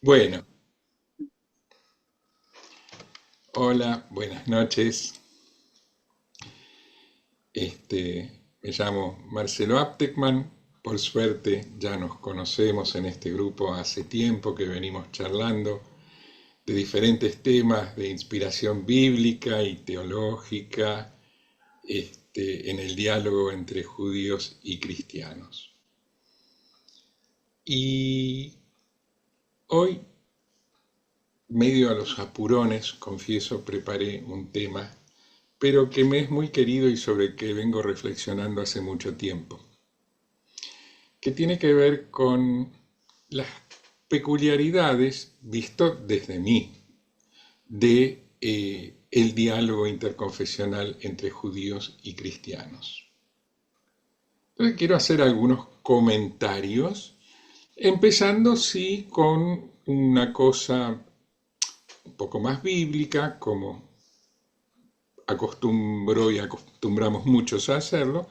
Bueno, hola, buenas noches. Me llamo Marcelo Aptekman. Por suerte ya nos conocemos en este grupo hace tiempo que venimos charlando de diferentes temas de inspiración bíblica y teológica, en el diálogo entre judíos y cristianos. Y hoy, medio a los apurones, confieso, preparé un tema pero que me es muy querido y sobre el que vengo reflexionando hace mucho tiempo, que tiene que ver con las peculiaridades, visto desde mí, de el diálogo interconfesional entre judíos y cristianos. Entonces quiero hacer algunos comentarios, empezando sí con una cosa un poco más bíblica, como acostumbro y acostumbramos muchos a hacerlo,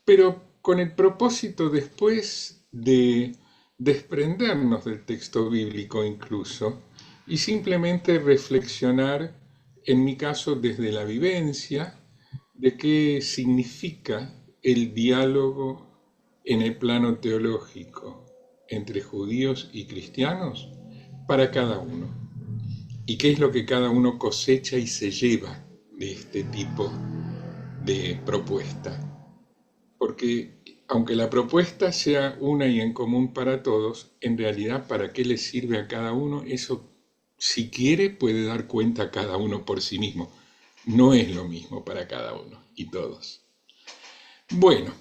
pero con el propósito después de desprendernos del texto bíblico incluso y simplemente reflexionar, en mi caso desde la vivencia, de qué significa el diálogo en el plano teológico entre judíos y cristianos para cada uno y qué es lo que cada uno cosecha y se lleva de este tipo de propuesta. Porque aunque la propuesta sea una y en común para todos, en realidad para qué le sirve a cada uno, eso si quiere puede dar cuenta a cada uno por sí mismo. No es lo mismo para cada uno y todos. Bueno,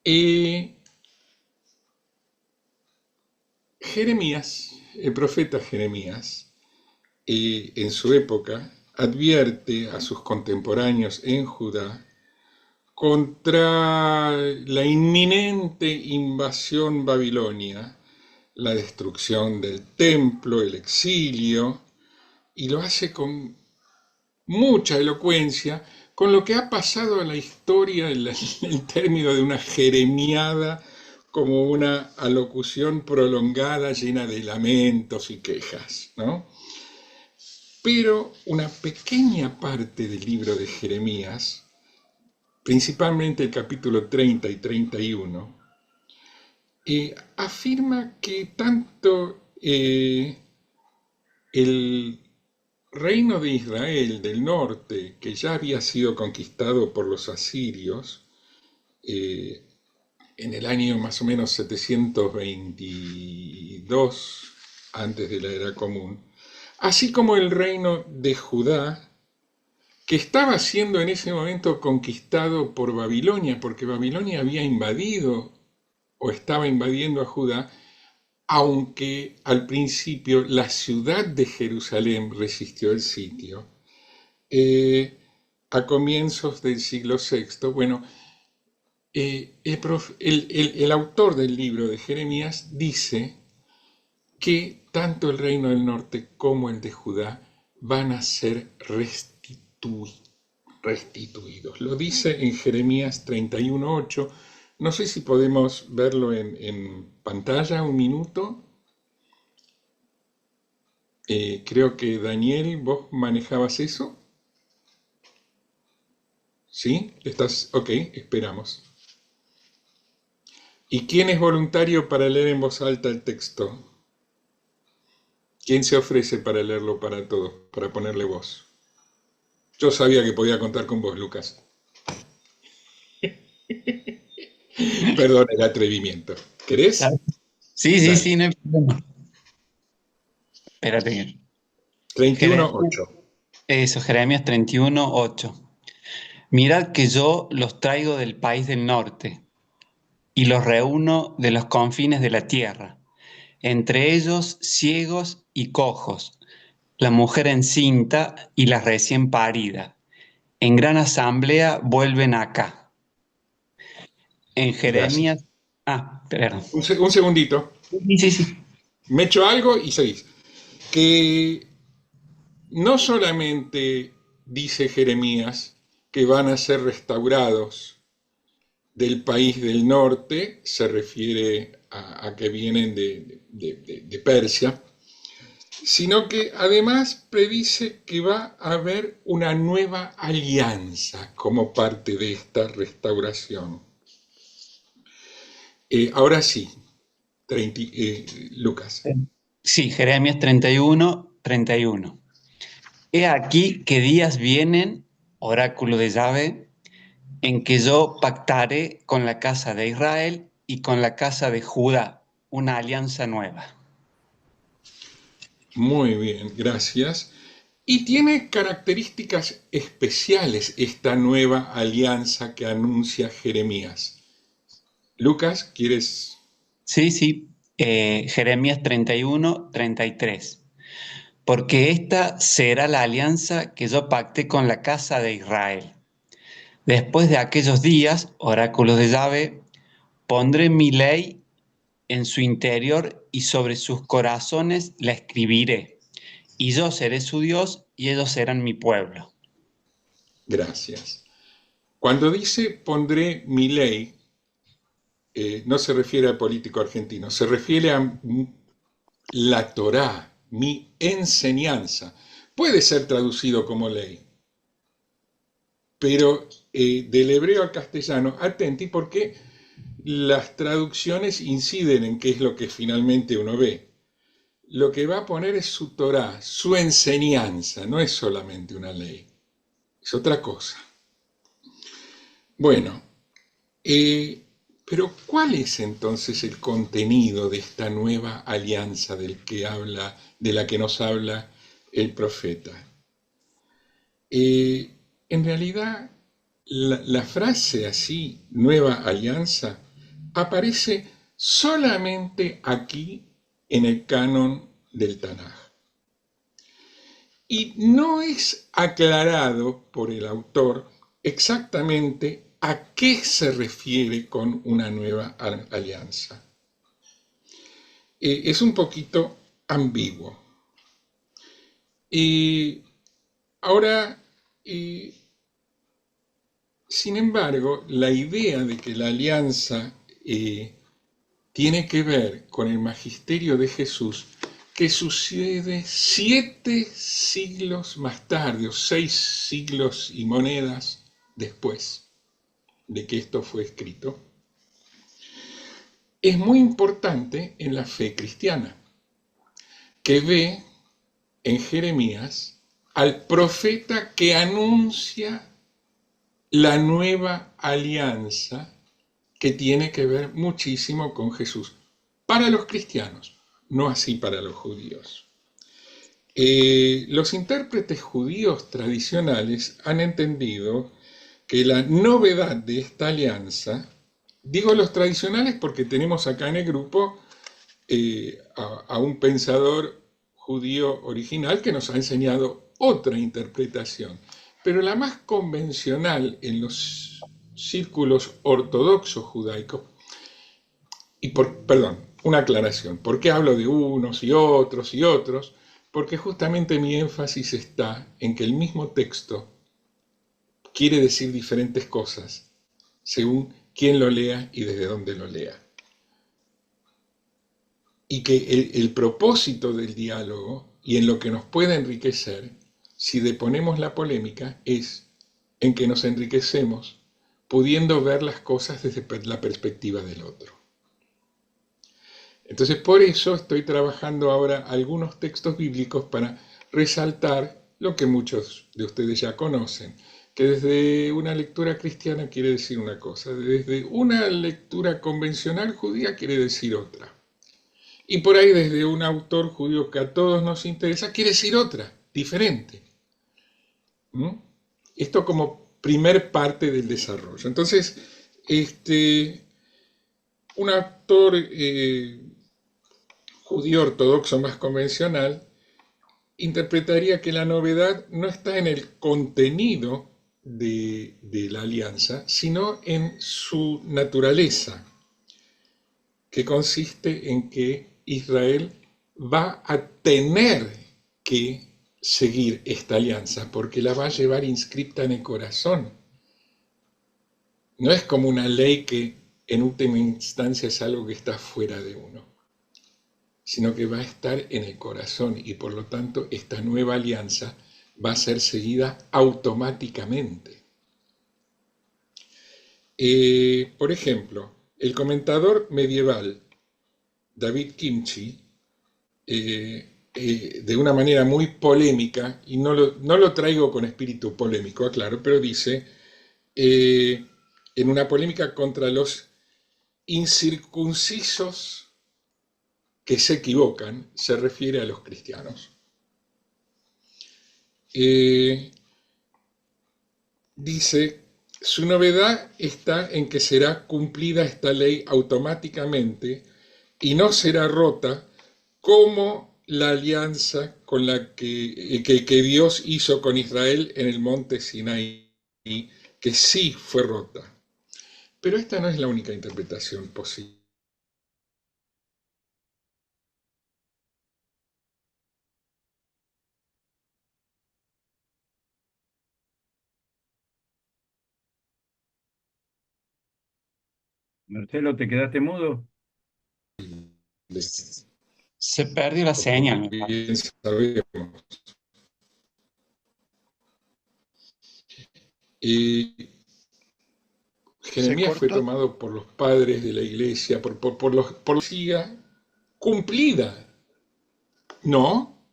eh, Jeremías, el profeta Jeremías, en su época, advierte a sus contemporáneos en Judá contra la inminente invasión babilonia, la destrucción del templo, el exilio, y lo hace con mucha elocuencia, con lo que ha pasado a la historia el término de una jeremiada como una alocución prolongada llena de lamentos y quejas, ¿no? Pero una pequeña parte del libro de Jeremías, principalmente el capítulo 30 y 31, afirma que tanto el reino de Israel del norte, que ya había sido conquistado por los asirios eh, en el año más o menos 722 antes de la era común, así como el reino de Judá, que estaba siendo en ese momento conquistado por Babilonia, porque Babilonia había invadido o estaba invadiendo a Judá, aunque al principio la ciudad de Jerusalén resistió el sitio. eh, a comienzos del siglo VI, bueno, el autor del libro de Jeremías dice que tanto el reino del norte como el de Judá van a ser restituidos. Lo dice en Jeremías 31:8. No sé si podemos verlo en pantalla un minuto. Creo que Daniel, vos manejabas eso. ¿Sí? ¿Estás? Ok, esperamos. ¿Y quién es voluntario para leer en voz alta el texto? ¿Quién se ofrece para leerlo para todos, para ponerle voz? Yo sabía que podía contar con vos, Lucas. Perdón el atrevimiento. Claro. ¿Querés? Sí, sí, Dale. sí, no hay problema. Espérate. 31:8. Jeremías, eso, Jeremías 31:8. Mirad que yo los traigo del país del norte y los reúno de los confines de la tierra, entre ellos ciegos y cojos, la mujer encinta y la recién parida. En gran asamblea vuelven acá. En Gracias. Jeremías, perdón. Un segundito. Sí, sí, sí. Me echo algo y seguís. Que no solamente dice Jeremías que van a ser restaurados del país del norte, se refiere a que vienen de Persia, sino que además predice que va a haber una nueva alianza como parte de esta restauración. Ahora sí, Lucas. Sí, Jeremías 31, 31. He aquí que días vienen, oráculo de Yahvé, en que yo pactaré con la casa de Israel y con la casa de Judá una alianza nueva. Muy bien, gracias. Y tiene características especiales esta nueva alianza que anuncia Jeremías. Lucas, ¿quieres? Sí, Jeremías 31, 33. Porque esta será la alianza que yo pacté con la casa de Israel. Después de aquellos días, oráculo de Yahvé, pondré mi ley en su interior y sobre sus corazones la escribiré. Y yo seré su Dios y ellos serán mi pueblo. Gracias. Cuando dice pondré mi ley, no se refiere al político argentino, se refiere a la Torá, mi enseñanza. Puede ser traducido como ley, pero del hebreo al castellano, atenti porque las traducciones inciden en qué es lo que finalmente uno ve. Lo que va a poner es su Torá, su enseñanza, no es solamente una ley, es otra cosa. Bueno, pero ¿cuál es entonces el contenido de esta nueva alianza de la que nos habla el profeta? En realidad, la frase así, nueva alianza, aparece solamente aquí en el canon del Tanaj. Y no es aclarado por el autor exactamente a qué se refiere con una nueva alianza. Es un poquito ambiguo. Ahora, sin embargo, la idea de que la alianza tiene que ver con el magisterio de Jesús, que sucede 7 siglos más tarde, o 6 siglos y monedas después de que esto fue escrito, es muy importante en la fe cristiana, que ve en Jeremías al profeta que anuncia la nueva alianza que tiene que ver muchísimo con Jesús, para los cristianos, no así para los judíos. Los intérpretes judíos tradicionales han entendido que la novedad de esta alianza, digo los tradicionales porque tenemos acá en el grupo a un pensador judío original que nos ha enseñado otra interpretación, pero la más convencional en los círculos ortodoxos judaicos, perdón, una aclaración, ¿por qué hablo de unos y otros y otros? Porque justamente mi énfasis está en que el mismo texto quiere decir diferentes cosas según quién lo lea y desde dónde lo lea. Y que el propósito del diálogo y en lo que nos puede enriquecer, si deponemos la polémica, es en que nos enriquecemos pudiendo ver las cosas desde la perspectiva del otro. Entonces, por eso estoy trabajando ahora algunos textos bíblicos para resaltar lo que muchos de ustedes ya conocen, que desde una lectura cristiana quiere decir una cosa, desde una lectura convencional judía quiere decir otra. Y por ahí desde un autor judío que a todos nos interesa quiere decir otra, diferente. Esto como primer parte del desarrollo. Entonces, un autor judío ortodoxo más convencional interpretaría que la novedad no está en el contenido de la alianza, sino en su naturaleza, que consiste en que Israel va a tener que seguir esta alianza porque la va a llevar inscripta en el corazón. No es como una ley que en última instancia es algo que está fuera de uno, sino que va a estar en el corazón y por lo tanto esta nueva alianza va a ser seguida automáticamente. Por ejemplo, el comentador medieval David Kimchi, de una manera muy polémica, y no lo traigo con espíritu polémico, aclaro, pero dice, en una polémica contra los incircuncisos que se equivocan, se refiere a los cristianos. Dice, su novedad está en que será cumplida esta ley automáticamente y no será rota como la alianza con la que Dios hizo con Israel en el monte Sinaí, que sí fue rota. Pero esta no es la única interpretación posible. Marcelo, ¿te quedaste mudo? Se perdió la señal, me parece. Bien sabemos. Jeremías fue tomado por los padres de la iglesia, por la profecía cumplida. ¿No?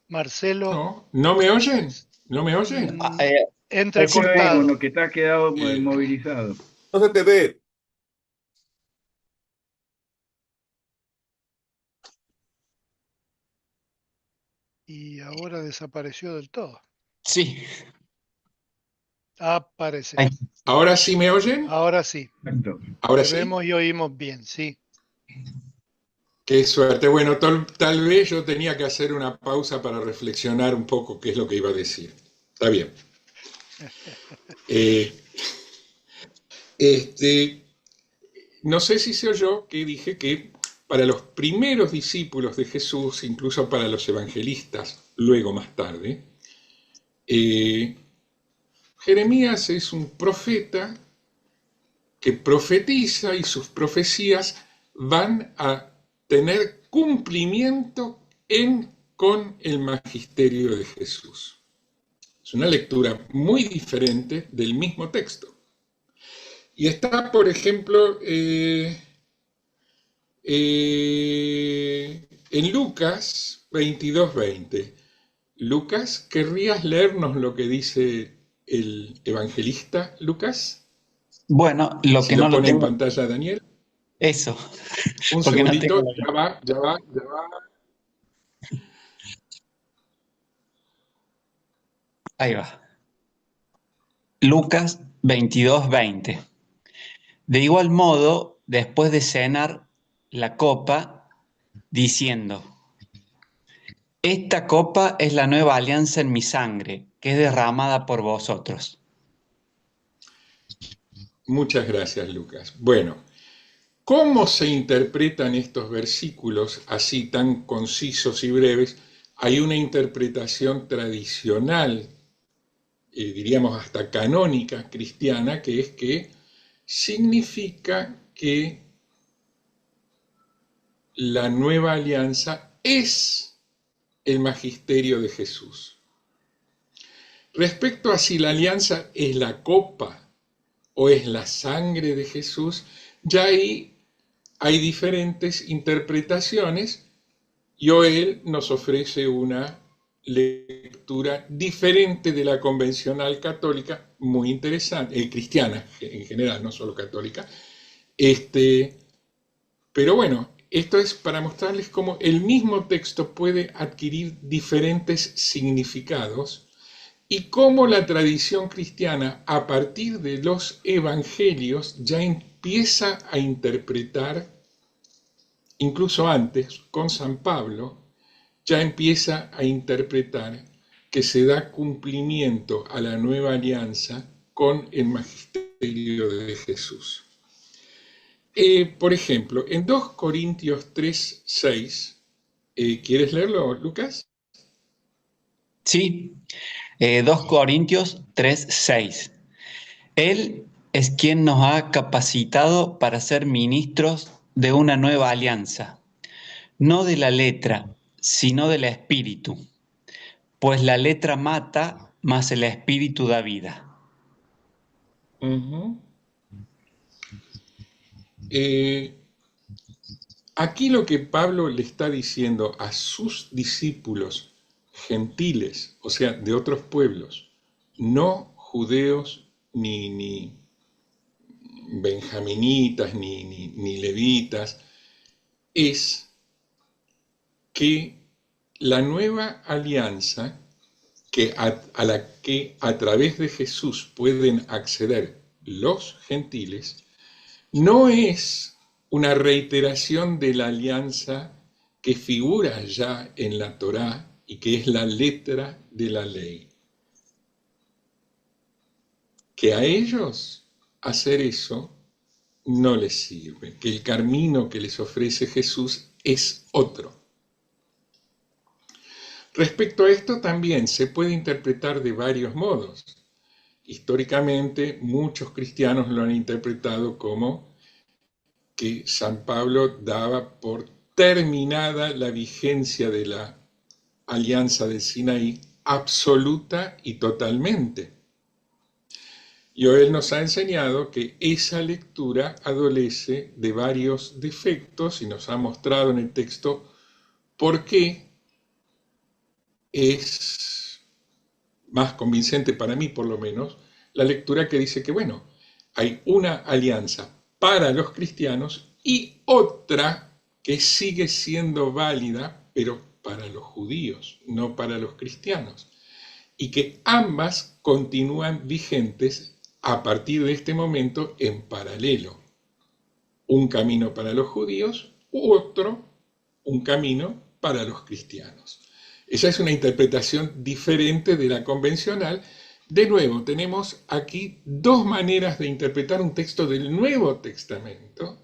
Marcelo, ¿No? ¿No me oyen? ¿No me oyen? entrecortado. Con lo que te has quedado inmovilizado. No se te ve. Y ahora desapareció del todo. Sí. Aparece. Ahí. ¿Ahora sí me oyen? Ahora sí. Exacto. ¿Ahora Te sí? vemos y oímos bien, sí. Qué suerte. Bueno, tal vez yo tenía que hacer una pausa para reflexionar un poco qué es lo que iba a decir. Está bien. No sé si se oyó que dije que para los primeros discípulos de Jesús, incluso para los evangelistas, luego más tarde, Jeremías es un profeta que profetiza y sus profecías van a tener cumplimiento con el magisterio de Jesús. Es una lectura muy diferente del mismo texto. Y está, por ejemplo, en Lucas 22:20. Lucas, ¿querrías leernos lo que dice el evangelista Lucas? Bueno, lo Si que lo no lo pone en tengo, pantalla, Daniel. eso, Un porque no segundito, tengo. ya va. Ahí va. Lucas 22:20. De igual modo, después de cenar la copa, diciendo, esta copa es la nueva alianza en mi sangre, que es derramada por vosotros. Muchas gracias, Lucas. Bueno, ¿cómo se interpretan estos versículos así tan concisos y breves? Hay una interpretación tradicional, diríamos hasta canónica cristiana, que es que significa que la nueva alianza es el magisterio de Jesús. Respecto a si la alianza es la copa o es la sangre de Jesús, ya ahí hay diferentes interpretaciones y Joel nos ofrece una lectura diferente de la convencional católica, muy interesante, cristiana en general, no solo católica. Pero bueno, esto es para mostrarles cómo el mismo texto puede adquirir diferentes significados y cómo la tradición cristiana, a partir de los evangelios, ya empieza a interpretar, incluso antes, con San Pablo, ya empieza a interpretar que se da cumplimiento a la nueva alianza con el magisterio de Jesús. Por ejemplo, en 2 Corintios 3:6, ¿quieres leerlo, Lucas? Sí, 2 Corintios 3:6. Él es quien nos ha capacitado para ser ministros de una nueva alianza, no de la letra, sino del espíritu, pues la letra mata, mas el espíritu da vida. Ujú. Aquí lo que Pablo le está diciendo a sus discípulos gentiles, o sea, de otros pueblos, no judeos ni benjaminitas ni levitas, es que la nueva alianza a la que a través de Jesús pueden acceder los gentiles, no es una reiteración de la alianza que figura ya en la Torá y que es la letra de la ley. Que a ellos hacer eso no les sirve, que el camino que les ofrece Jesús es otro. Respecto a esto también se puede interpretar de varios modos. Históricamente muchos cristianos lo han interpretado como que San Pablo daba por terminada la vigencia de la alianza del Sinaí absoluta y totalmente. Y hoy él nos ha enseñado que esa lectura adolece de varios defectos y nos ha mostrado en el texto por qué es más convincente para mí, por lo menos, la lectura que dice que, bueno, hay una alianza para los cristianos y otra que sigue siendo válida, pero para los judíos, no para los cristianos, y que ambas continúan vigentes a partir de este momento en paralelo. Un camino para los judíos u otro, un camino para los cristianos. Esa es una interpretación diferente de la convencional. De nuevo, tenemos aquí dos maneras de interpretar un texto del Nuevo Testamento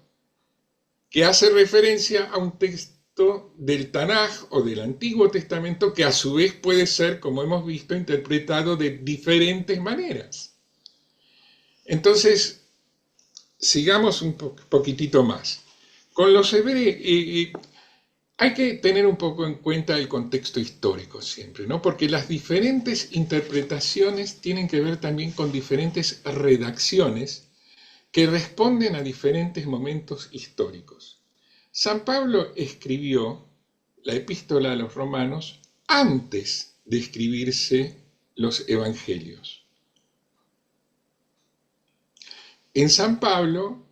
que hace referencia a un texto del Tanaj o del Antiguo Testamento que a su vez puede ser, como hemos visto, interpretado de diferentes maneras. Entonces, sigamos un poquitito más. Con los hebreos, hay que tener un poco en cuenta el contexto histórico siempre, ¿no? Porque las diferentes interpretaciones tienen que ver también con diferentes redacciones que responden a diferentes momentos históricos. San Pablo escribió la epístola a los romanos antes de escribirse los evangelios. En San Pablo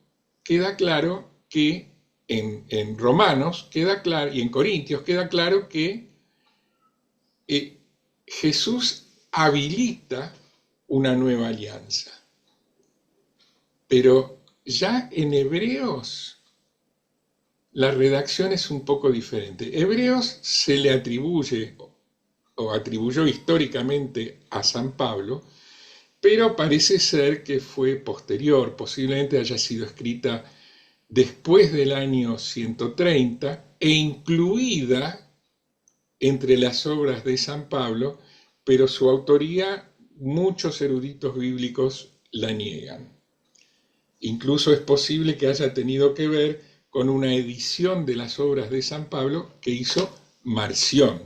queda claro que en Romanos queda claro, y en Corintios queda claro que Jesús habilita una nueva alianza. Pero ya en Hebreos la redacción es un poco diferente. Hebreos se le atribuye o atribuyó históricamente a San Pablo, pero parece ser que fue posterior, posiblemente haya sido escrita después del año 130 e incluida entre las obras de San Pablo, pero su autoría muchos eruditos bíblicos la niegan. Incluso es posible que haya tenido que ver con una edición de las obras de San Pablo que hizo Marción,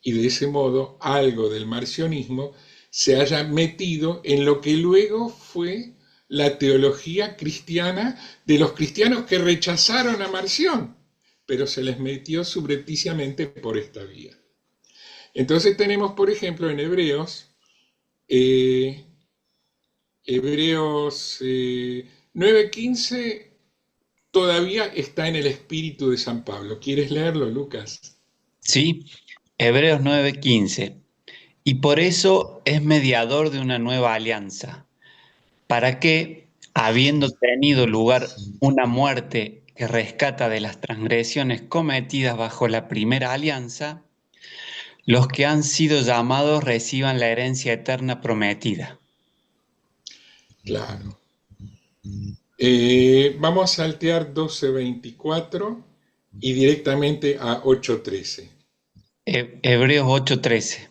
y de ese modo algo del marcionismo se haya metido en lo que luego fue la teología cristiana de los cristianos que rechazaron a Marción, pero se les metió subrepticiamente por esta vía. Entonces tenemos, por ejemplo, en Hebreos 9:15 todavía está en el espíritu de San Pablo. ¿Quieres leerlo, Lucas? Sí, Hebreos 9:15. Y por eso es mediador de una nueva alianza, para que, habiendo tenido lugar una muerte que rescata de las transgresiones cometidas bajo la primera alianza, los que han sido llamados reciban la herencia eterna prometida. Claro. Vamos a saltear 12:24 y directamente a 8:13. Hebreos 8:13.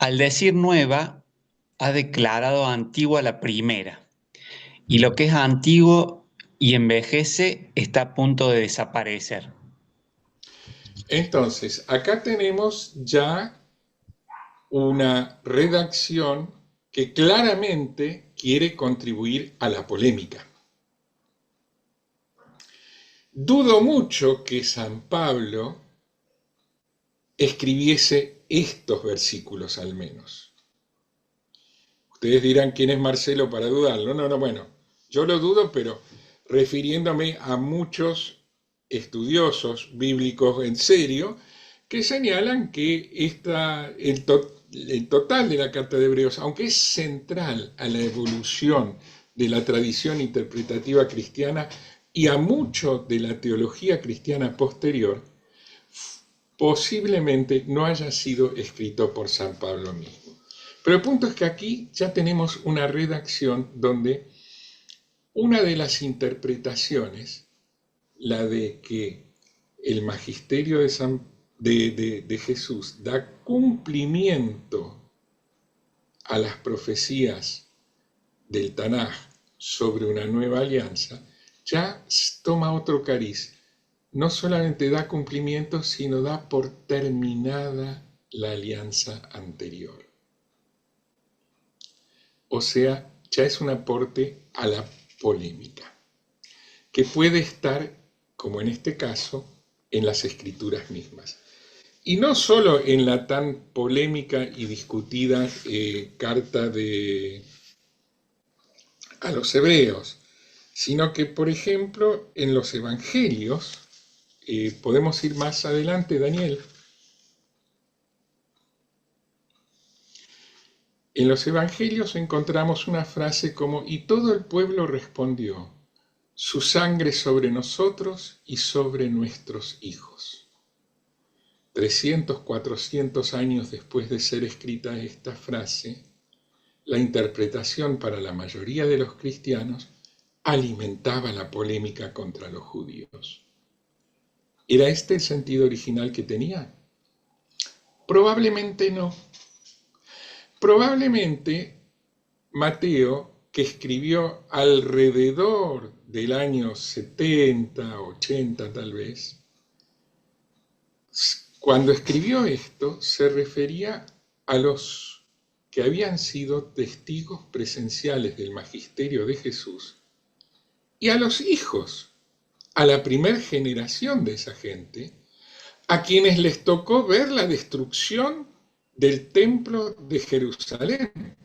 Al decir nueva, ha declarado antigua la primera, y lo que es antiguo y envejece está a punto de desaparecer. Entonces, acá tenemos ya una redacción que claramente quiere contribuir a la polémica. Dudo mucho que San Pablo escribiese estos versículos al menos. Ustedes dirán, ¿quién es Marcelo para dudarlo? No, bueno, yo lo dudo, pero refiriéndome a muchos estudiosos bíblicos en serio que señalan que el total de la Carta de Hebreos, aunque es central a la evolución de la tradición interpretativa cristiana y a mucho de la teología cristiana posterior, posiblemente no haya sido escrito por San Pablo mismo. Pero el punto es que aquí ya tenemos una redacción donde una de las interpretaciones, la de que el magisterio de Jesús da cumplimiento a las profecías del Tanaj sobre una nueva alianza, ya toma otro cariz. No solamente da cumplimiento, sino da por terminada la alianza anterior. O sea, ya es un aporte a la polémica, que puede estar, como en este caso, en las escrituras mismas. Y no solo en la tan polémica y discutida carta a los hebreos, sino que, por ejemplo, en los evangelios, podemos ir más adelante, Daniel. En los evangelios encontramos una frase como, y todo el pueblo respondió, su sangre sobre nosotros y sobre nuestros hijos. 300, 400 años después de ser escrita esta frase, la interpretación para la mayoría de los cristianos alimentaba la polémica contra los judíos. ¿Era este el sentido original que tenía? Probablemente no. Probablemente Mateo, que escribió alrededor del año 70, 80 tal vez, cuando escribió esto se refería a los que habían sido testigos presenciales del magisterio de Jesús y a los hijos, a la primera generación de esa gente, a quienes les tocó ver la destrucción del templo de Jerusalén.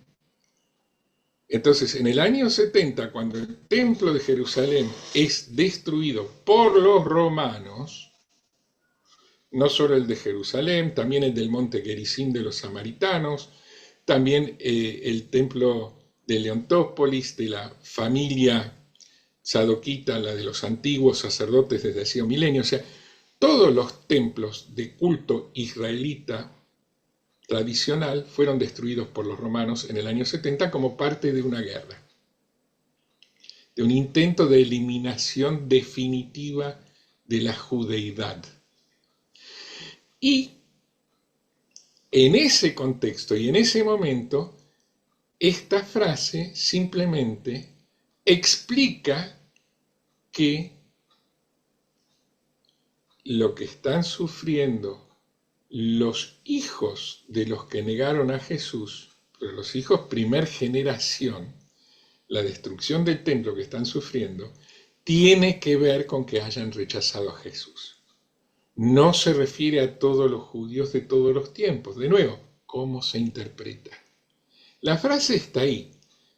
Entonces, en el año 70, cuando el templo de Jerusalén es destruido por los romanos, no solo el de Jerusalén, también el del monte Gerizim de los samaritanos, también el templo de Leontópolis, de la familia sadoquita, la de los antiguos sacerdotes desde hacía milenios, o sea, todos los templos de culto israelita tradicional fueron destruidos por los romanos en el año 70 como parte de una guerra, de un intento de eliminación definitiva de la judeidad. Y en ese contexto y en ese momento, esta frase simplemente explica que lo que están sufriendo los hijos de los que negaron a Jesús, pero los hijos primer generación, la destrucción del templo que están sufriendo, tiene que ver con que hayan rechazado a Jesús. No se refiere a todos los judíos de todos los tiempos. De nuevo, ¿cómo se interpreta? La frase está ahí.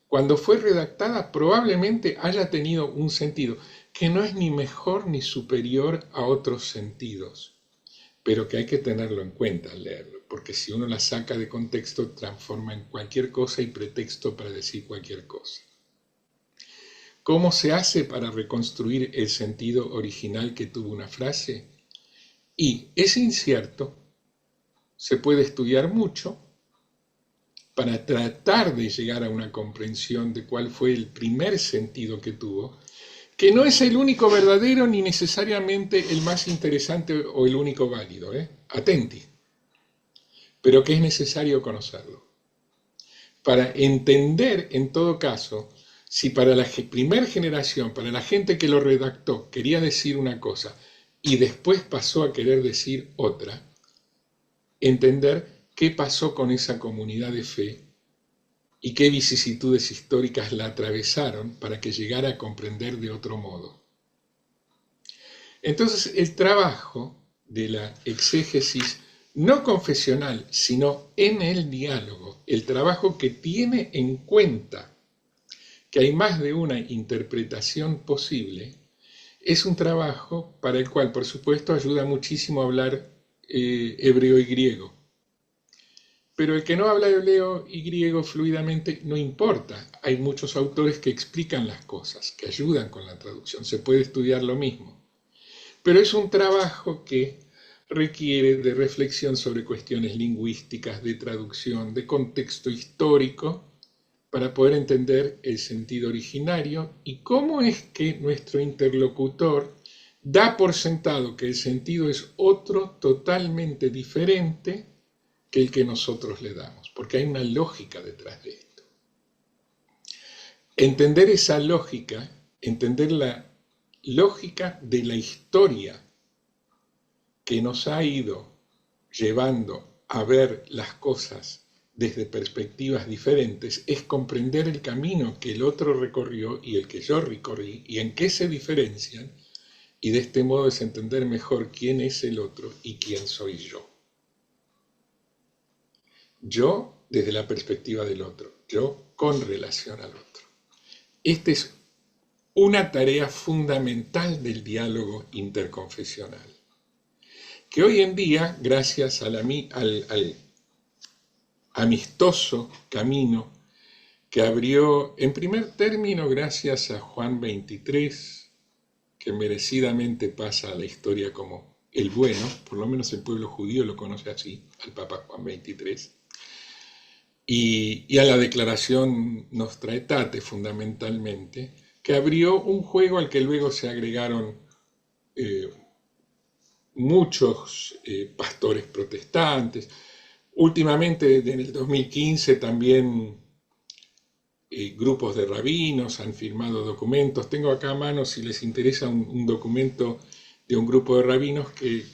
Cuando fue redactada probablemente haya tenido un sentido que no es ni mejor ni superior a otros sentidos, pero que hay que tenerlo en cuenta al leerlo, porque si uno la saca de contexto, transforma en cualquier cosa y pretexto para decir cualquier cosa. ¿Cómo se hace para reconstruir el sentido original que tuvo una frase? Y es incierto, se puede estudiar mucho para tratar de llegar a una comprensión de cuál fue el primer sentido que tuvo, que no es el único verdadero ni necesariamente el más interesante o el único válido, atenti, pero que es necesario conocerlo. Para entender, en todo caso, si para la primera generación, para la gente que lo redactó, quería decir una cosa y después pasó a querer decir otra, entender qué pasó con esa comunidad de fe y qué vicisitudes históricas la atravesaron para que llegara a comprender de otro modo. Entonces, el trabajo de la exégesis no confesional, sino en el diálogo, el trabajo que tiene en cuenta que hay más de una interpretación posible, es un trabajo para el cual, por supuesto, ayuda muchísimo a hablar hebreo y griego. Pero el que no habla hebreo y griego fluidamente no importa. Hay muchos autores que explican las cosas, que ayudan con la traducción. Se puede estudiar lo mismo. Pero es un trabajo que requiere de reflexión sobre cuestiones lingüísticas, de traducción, de contexto histórico, para poder entender el sentido originario y cómo es que nuestro interlocutor da por sentado que el sentido es otro totalmente diferente que el que nosotros le damos, porque hay una lógica detrás de esto. Entender esa lógica, entender la lógica de la historia que nos ha ido llevando a ver las cosas desde perspectivas diferentes, es comprender el camino que el otro recorrió y el que yo recorrí y en qué se diferencian, y de este modo es entender mejor quién es el otro y quién soy yo. Yo desde la perspectiva del otro, yo con relación al otro. Esta es una tarea fundamental del diálogo interconfesional, que hoy en día, gracias al amistoso camino que abrió, en primer término, gracias a Juan XXIII, que merecidamente pasa a la historia como el bueno, por lo menos el pueblo judío lo conoce así, al Papa Juan XXIII, y a la Declaración Nostra Aetate, fundamentalmente, que abrió un juego al que luego se agregaron muchos pastores protestantes. Últimamente, en el 2015, también grupos de rabinos han firmado documentos. Tengo acá a mano, si les interesa, un documento de un grupo de rabinos que,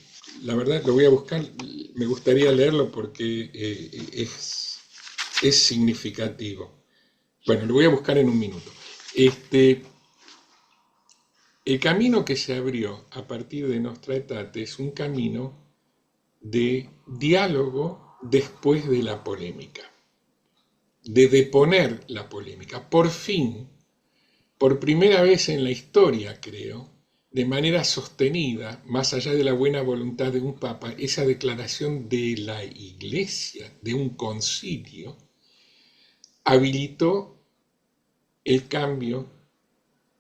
la verdad, lo voy a buscar, me gustaría leerlo porque es significativo. Bueno, lo voy a buscar en un minuto. El camino que se abrió a partir de Nostra Aetate es un camino de diálogo después de la polémica, de deponer la polémica. Por fin, por primera vez en la historia, creo, de manera sostenida, más allá de la buena voluntad de un papa, esa declaración de la Iglesia, de un concilio, habilitó el cambio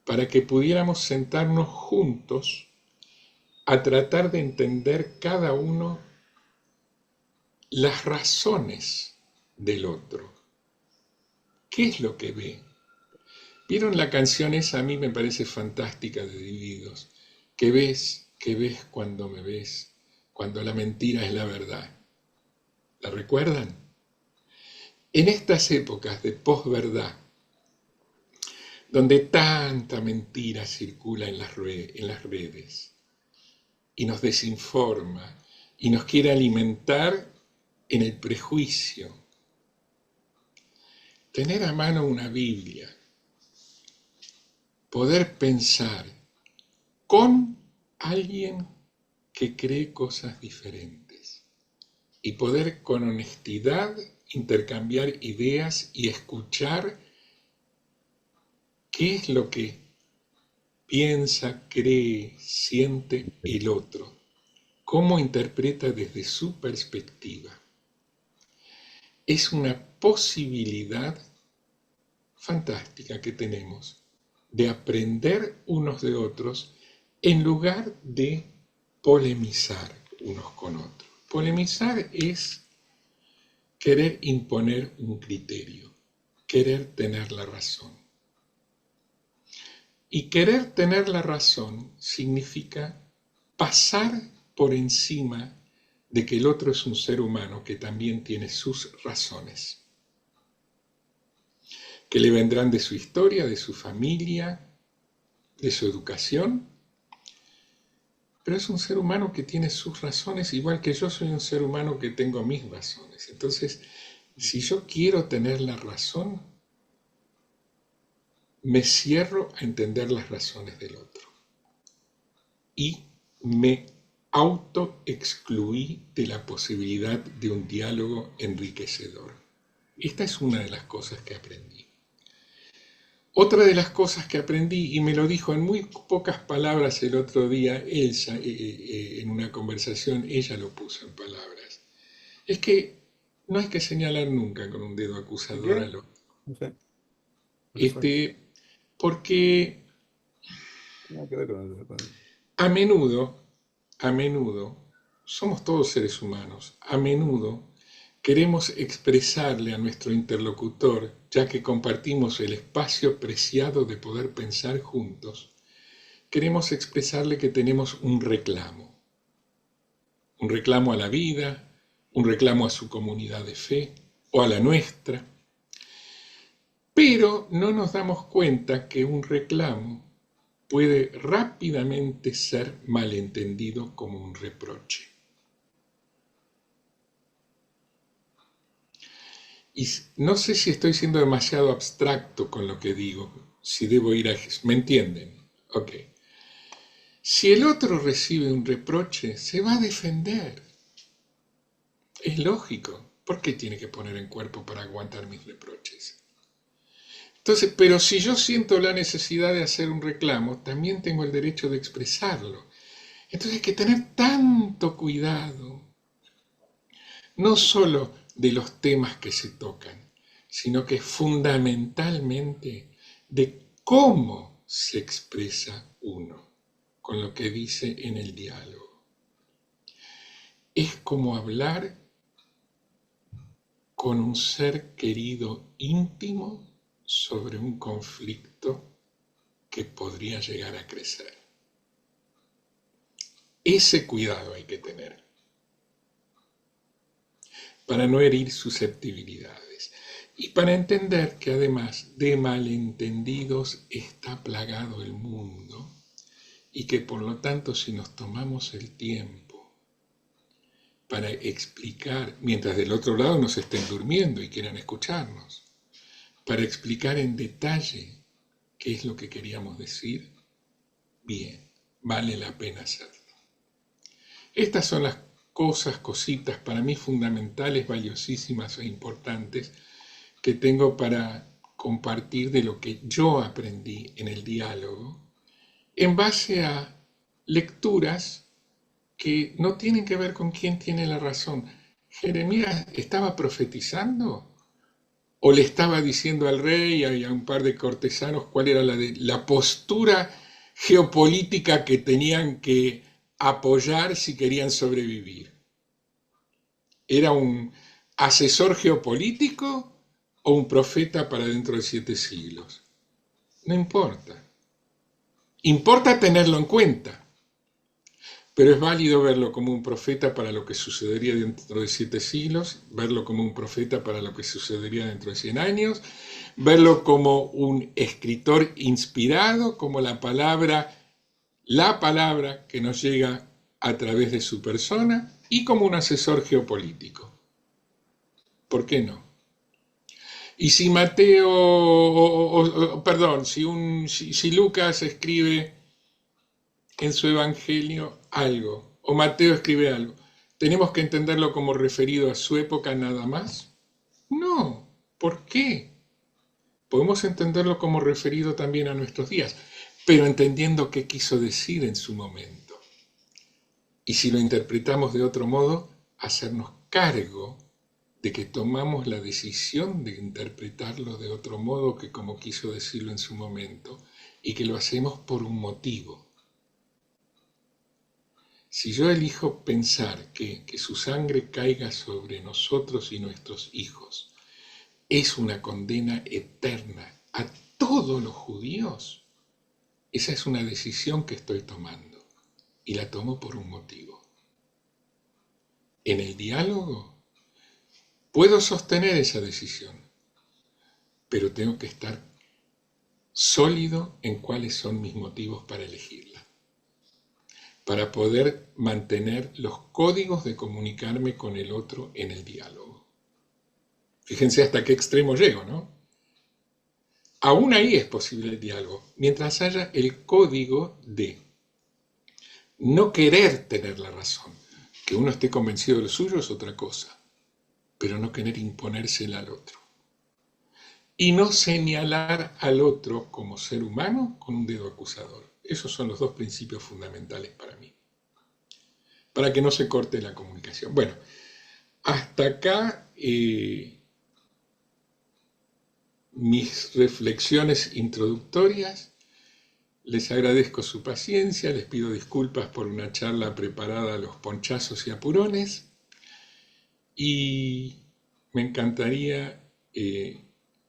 para que pudiéramos sentarnos juntos a tratar de entender cada uno las razones del otro. ¿Qué es lo que ve? ¿Vieron la canción esa? A mí me parece fantástica, de Divididos. ¿Qué ves cuando me ves? Cuando la mentira es la verdad. ¿La recuerdan? En estas épocas de posverdad, donde tanta mentira circula en las redes y nos desinforma y nos quiere alimentar en el prejuicio, tener a mano una Biblia, poder pensar con alguien que cree cosas diferentes y poder con honestidad intercambiar ideas y escuchar qué es lo que piensa, cree, siente el otro, cómo interpreta desde su perspectiva. Es una posibilidad fantástica que tenemos de aprender unos de otros en lugar de polemizar unos con otros. Polemizar es querer imponer un criterio, querer tener la razón. Y querer tener la razón significa pasar por encima de que el otro es un ser humano que también tiene sus razones. que le vendrán de su historia, de su familia, de su educación. Pero es un ser humano que tiene sus razones, igual que yo soy un ser humano que tengo mis razones. Entonces, si yo quiero tener la razón, me cierro a entender las razones del otro. Y me autoexcluí de la posibilidad de un diálogo enriquecedor. Esta es una de las cosas que aprendí. Otra de las cosas que aprendí, y me lo dijo en muy pocas palabras el otro día, Elsa, en una conversación, ella lo puso en palabras, es que no hay que señalar nunca con un dedo acusador al otro. No sé. Porque Nada que ver con el- a menudo, somos todos seres humanos, a menudo queremos expresarle a nuestro interlocutor, ya que compartimos el espacio preciado de poder pensar juntos, queremos expresarle que tenemos un reclamo a la vida, un reclamo a su comunidad de fe o a la nuestra, pero no nos damos cuenta que un reclamo puede rápidamente ser malentendido como un reproche. Y no sé si estoy siendo demasiado abstracto con lo que digo, si debo ir a... ¿Me entienden? Ok. Si el otro recibe un reproche, se va a defender. Es lógico. ¿Por qué tiene que poner en cuerpo para aguantar mis reproches? Entonces, pero si yo siento la necesidad de hacer un reclamo, también tengo el derecho de expresarlo. Entonces hay que tener tanto cuidado, no solo de los temas que se tocan, sino que fundamentalmente de cómo se expresa uno con lo que dice en el diálogo. Es como hablar con un ser querido íntimo sobre un conflicto que podría llegar a crecer. Ese cuidado hay que tener para no herir susceptibilidades y para entender que además de malentendidos está plagado el mundo y que por lo tanto si nos tomamos el tiempo para explicar, mientras del otro lado nos estén durmiendo y quieran escucharnos, para explicar en detalle qué es lo que queríamos decir, bien, vale la pena hacerlo. Estas son las cositas para mí fundamentales, valiosísimas e importantes que tengo para compartir de lo que yo aprendí en el diálogo en base a lecturas que no tienen que ver con quién tiene la razón. ¿Jeremías estaba profetizando? ¿O le estaba diciendo al rey y a un par de cortesanos cuál era la postura geopolítica que tenían que apoyar si querían sobrevivir? ¿Era un asesor geopolítico o un profeta para dentro de 7 siglos? No importa. Importa tenerlo en cuenta. Pero es válido verlo como un profeta para lo que sucedería dentro de 7 siglos, verlo como un profeta para lo que sucedería dentro de 100 años, verlo como un escritor inspirado, como la palabra que nos llega a través de su persona, y como un asesor geopolítico. ¿Por qué no? Y si si Lucas escribe en su evangelio algo, o Mateo escribe algo, ¿tenemos que entenderlo como referido a su época nada más? No. ¿Por qué? Podemos entenderlo como referido también a nuestros días, pero entendiendo qué quiso decir en su momento. Y si lo interpretamos de otro modo, hacernos cargo de que tomamos la decisión de interpretarlo de otro modo que como quiso decirlo en su momento, y que lo hacemos por un motivo. Si yo elijo pensar que su sangre caiga sobre nosotros y nuestros hijos es una condena eterna a todos los judíos, esa es una decisión que estoy tomando y la tomo por un motivo. En el diálogo puedo sostener esa decisión, pero tengo que estar sólido en cuáles son mis motivos para elegirla, para poder mantener los códigos de comunicarme con el otro en el diálogo. Fíjense hasta qué extremo llego, ¿no? Aún ahí es posible el diálogo, mientras haya el código de no querer tener la razón. Que uno esté convencido de lo suyo es otra cosa, pero no querer imponérsela al otro. Y no señalar al otro como ser humano con un dedo acusador. Esos son los dos principios fundamentales para mí, para que no se corte la comunicación. Bueno, hasta acá mis reflexiones introductorias. Les agradezco su paciencia, les pido disculpas por una charla preparada a los ponchazos y apurones, y me encantaría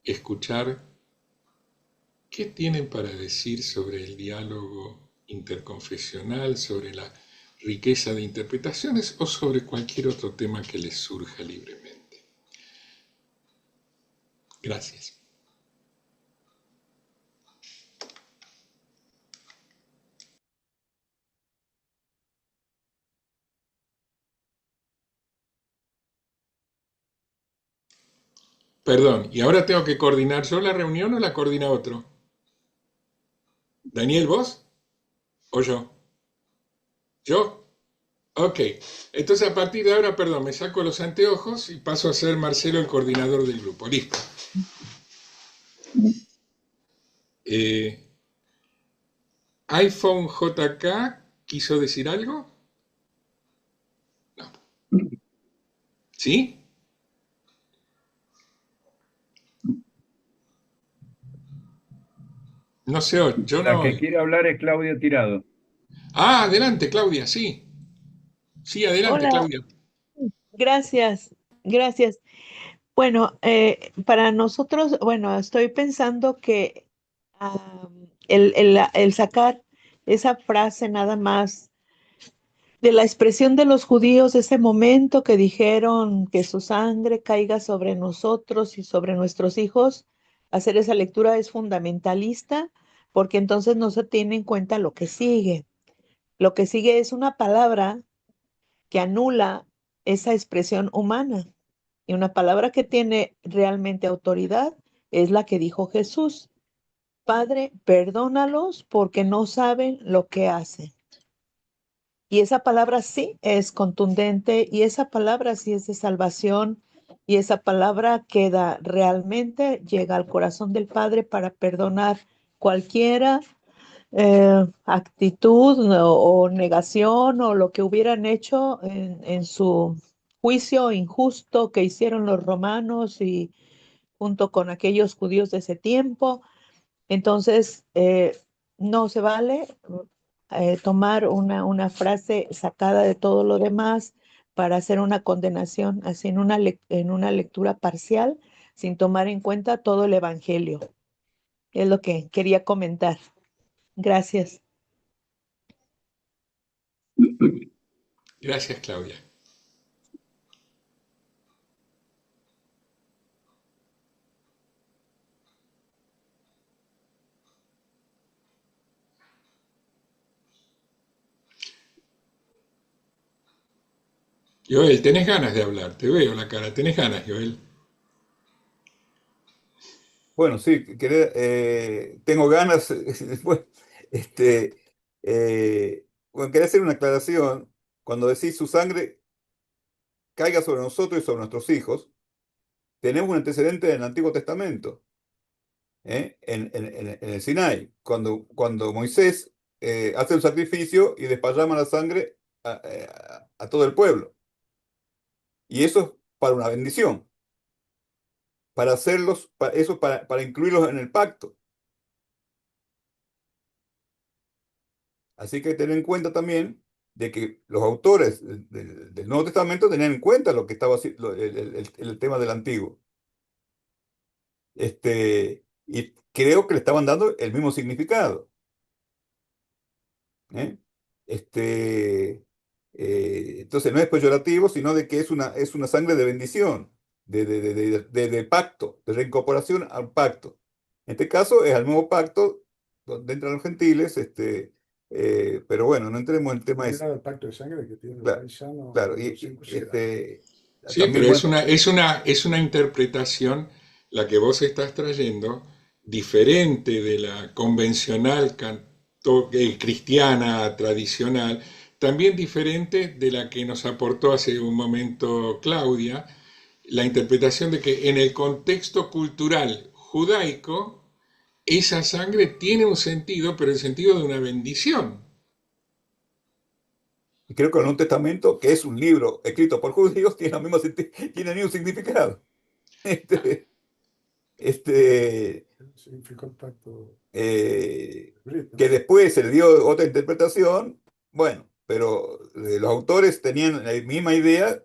escuchar qué tienen para decir sobre el diálogo interconfesional, sobre la riqueza de interpretaciones o sobre cualquier otro tema que les surja libremente. Gracias. Perdón, ¿y ahora tengo que coordinar yo la reunión o la coordina otro? ¿Daniel, vos? ¿O yo? ¿Yo? Ok. Entonces a partir de ahora, perdón, me saco los anteojos y paso a ser Marcelo el coordinador del grupo. Listo. iPhone JK, ¿quiso decir algo? No. ¿Sí? No sé, yo La no que oigo. quiere hablar es Claudia Tirado. Ah, adelante, Claudia, sí. Sí, adelante, Hola, Claudia. gracias, gracias. Bueno, para nosotros, bueno, estoy pensando que el sacar esa frase nada más de la expresión de los judíos, ese momento que dijeron que su sangre caiga sobre nosotros y sobre nuestros hijos, hacer esa lectura es fundamentalista porque entonces no se tiene en cuenta lo que sigue. Lo que sigue es una palabra que anula esa expresión humana. Y una palabra que tiene realmente autoridad es la que dijo Jesús. Padre, perdónalos porque no saben lo que hacen. Y esa palabra sí es contundente y esa palabra sí es de salvación y esa palabra queda realmente, llega al corazón del Padre para perdonar cualquiera actitud o negación o lo que hubieran hecho en su juicio injusto que hicieron los romanos y junto con aquellos judíos de ese tiempo. Entonces, no se vale tomar una frase sacada de todo lo demás para hacer una condenación así en una lectura parcial sin tomar en cuenta todo el Evangelio. Es lo que quería comentar. Gracias. Gracias, Claudia. Joel, tenés ganas de hablar, te veo la cara, tenés ganas, Joel. Bueno, sí, tengo ganas. Después, este, bueno, quería hacer una aclaración. Cuando decís su sangre caiga sobre nosotros y sobre nuestros hijos, tenemos un antecedente en el Antiguo Testamento, en el Sinai, cuando Moisés hace el sacrificio y desparrama la sangre a todo el pueblo. Y eso es para una bendición, para hacerlos, eso para incluirlos en el pacto. Así que tener en cuenta también de que los autores del Nuevo Testamento tenían en cuenta lo que estaba el tema del Antiguo. Y creo que le estaban dando el mismo significado. ¿Eh? Este, entonces no es peyorativo, sino de que es una sangre de bendición. de pacto, de reincorporación al pacto. En este caso es al nuevo pacto donde entran los gentiles, pero bueno, no entremos en el tema ese. El pacto de sangre que tiene el Claro, paisano claro, con y los circuncidados. Sí, también, pero bueno, es una interpretación, la que vos estás trayendo, diferente de la convencional cristiana tradicional, también diferente de la que nos aportó hace un momento Claudia, la interpretación de que en el contexto cultural judaico, esa sangre tiene un sentido, pero el sentido de una bendición. y creo que el Nuevo Testamento, que es un libro escrito por judíos, tiene el mismo significado. Este, Significó el pacto que que después se le dio otra interpretación, bueno, pero los autores tenían la misma idea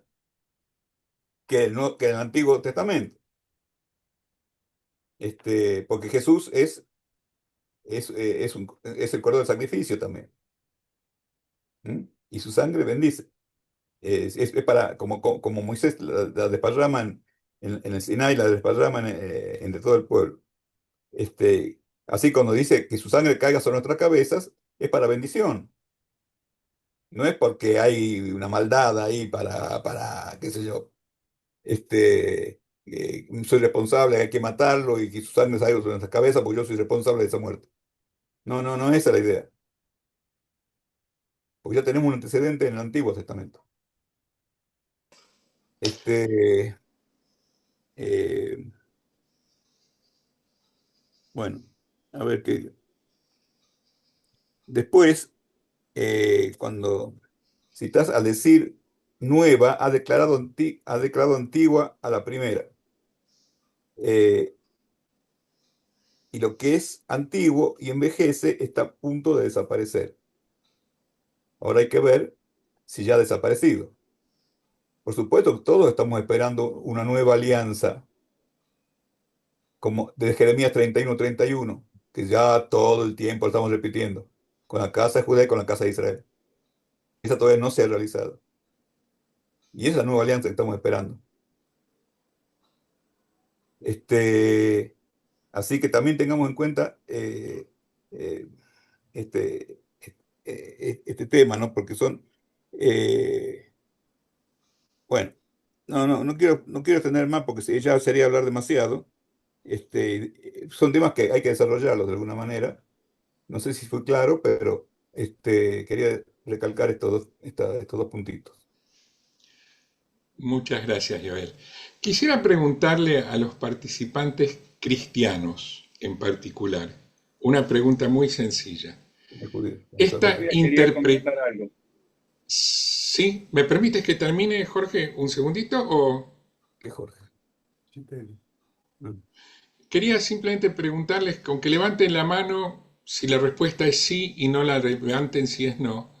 que el Antiguo Testamento, porque Jesús es el cordero del sacrificio también, ¿m? Y su sangre bendice. Es para, como Moisés la desparrama en el Sinai, la desparrama entre todo el pueblo. Así cuando dice que su sangre caiga sobre nuestras cabezas, es para bendición. No es porque hay una maldad ahí qué sé yo, soy responsable, hay que matarlo y que su sangre salga sobre nuestras cabezas porque yo soy responsable de esa muerte. No, no, no esa es la idea. Porque ya tenemos un antecedente en el Antiguo Testamento. Este, eh, bueno, a ver qué. Después, cuando citas al decir nueva, ha declarado antigua a la primera. Y lo que es antiguo y envejece está a punto de desaparecer. Ahora hay que ver si ya ha desaparecido. Por supuesto, todos estamos esperando una nueva alianza, como de Jeremías 31:31, que ya todo el tiempo lo estamos repitiendo, con la casa de Judá y con la casa de Israel. Esa todavía no se ha realizado. Y esa es la nueva alianza que estamos esperando. Así que también tengamos en cuenta eh, este, este tema, ¿no? Porque son, bueno, no quiero extender más porque ya sería hablar demasiado. Son temas que hay que desarrollarlos de alguna manera. No sé si fue claro, pero quería recalcar estos dos puntitos. Muchas gracias, Joel. Quisiera preguntarle a los participantes cristianos en particular una pregunta muy sencilla. Esta Quería comentar algo. ¿Sí? ¿Me permites que termine, Jorge, un segundito? ¿O? ¿Qué, Jorge? Quería simplemente preguntarles, con que levanten la mano si la respuesta es sí y no la levanten si es no,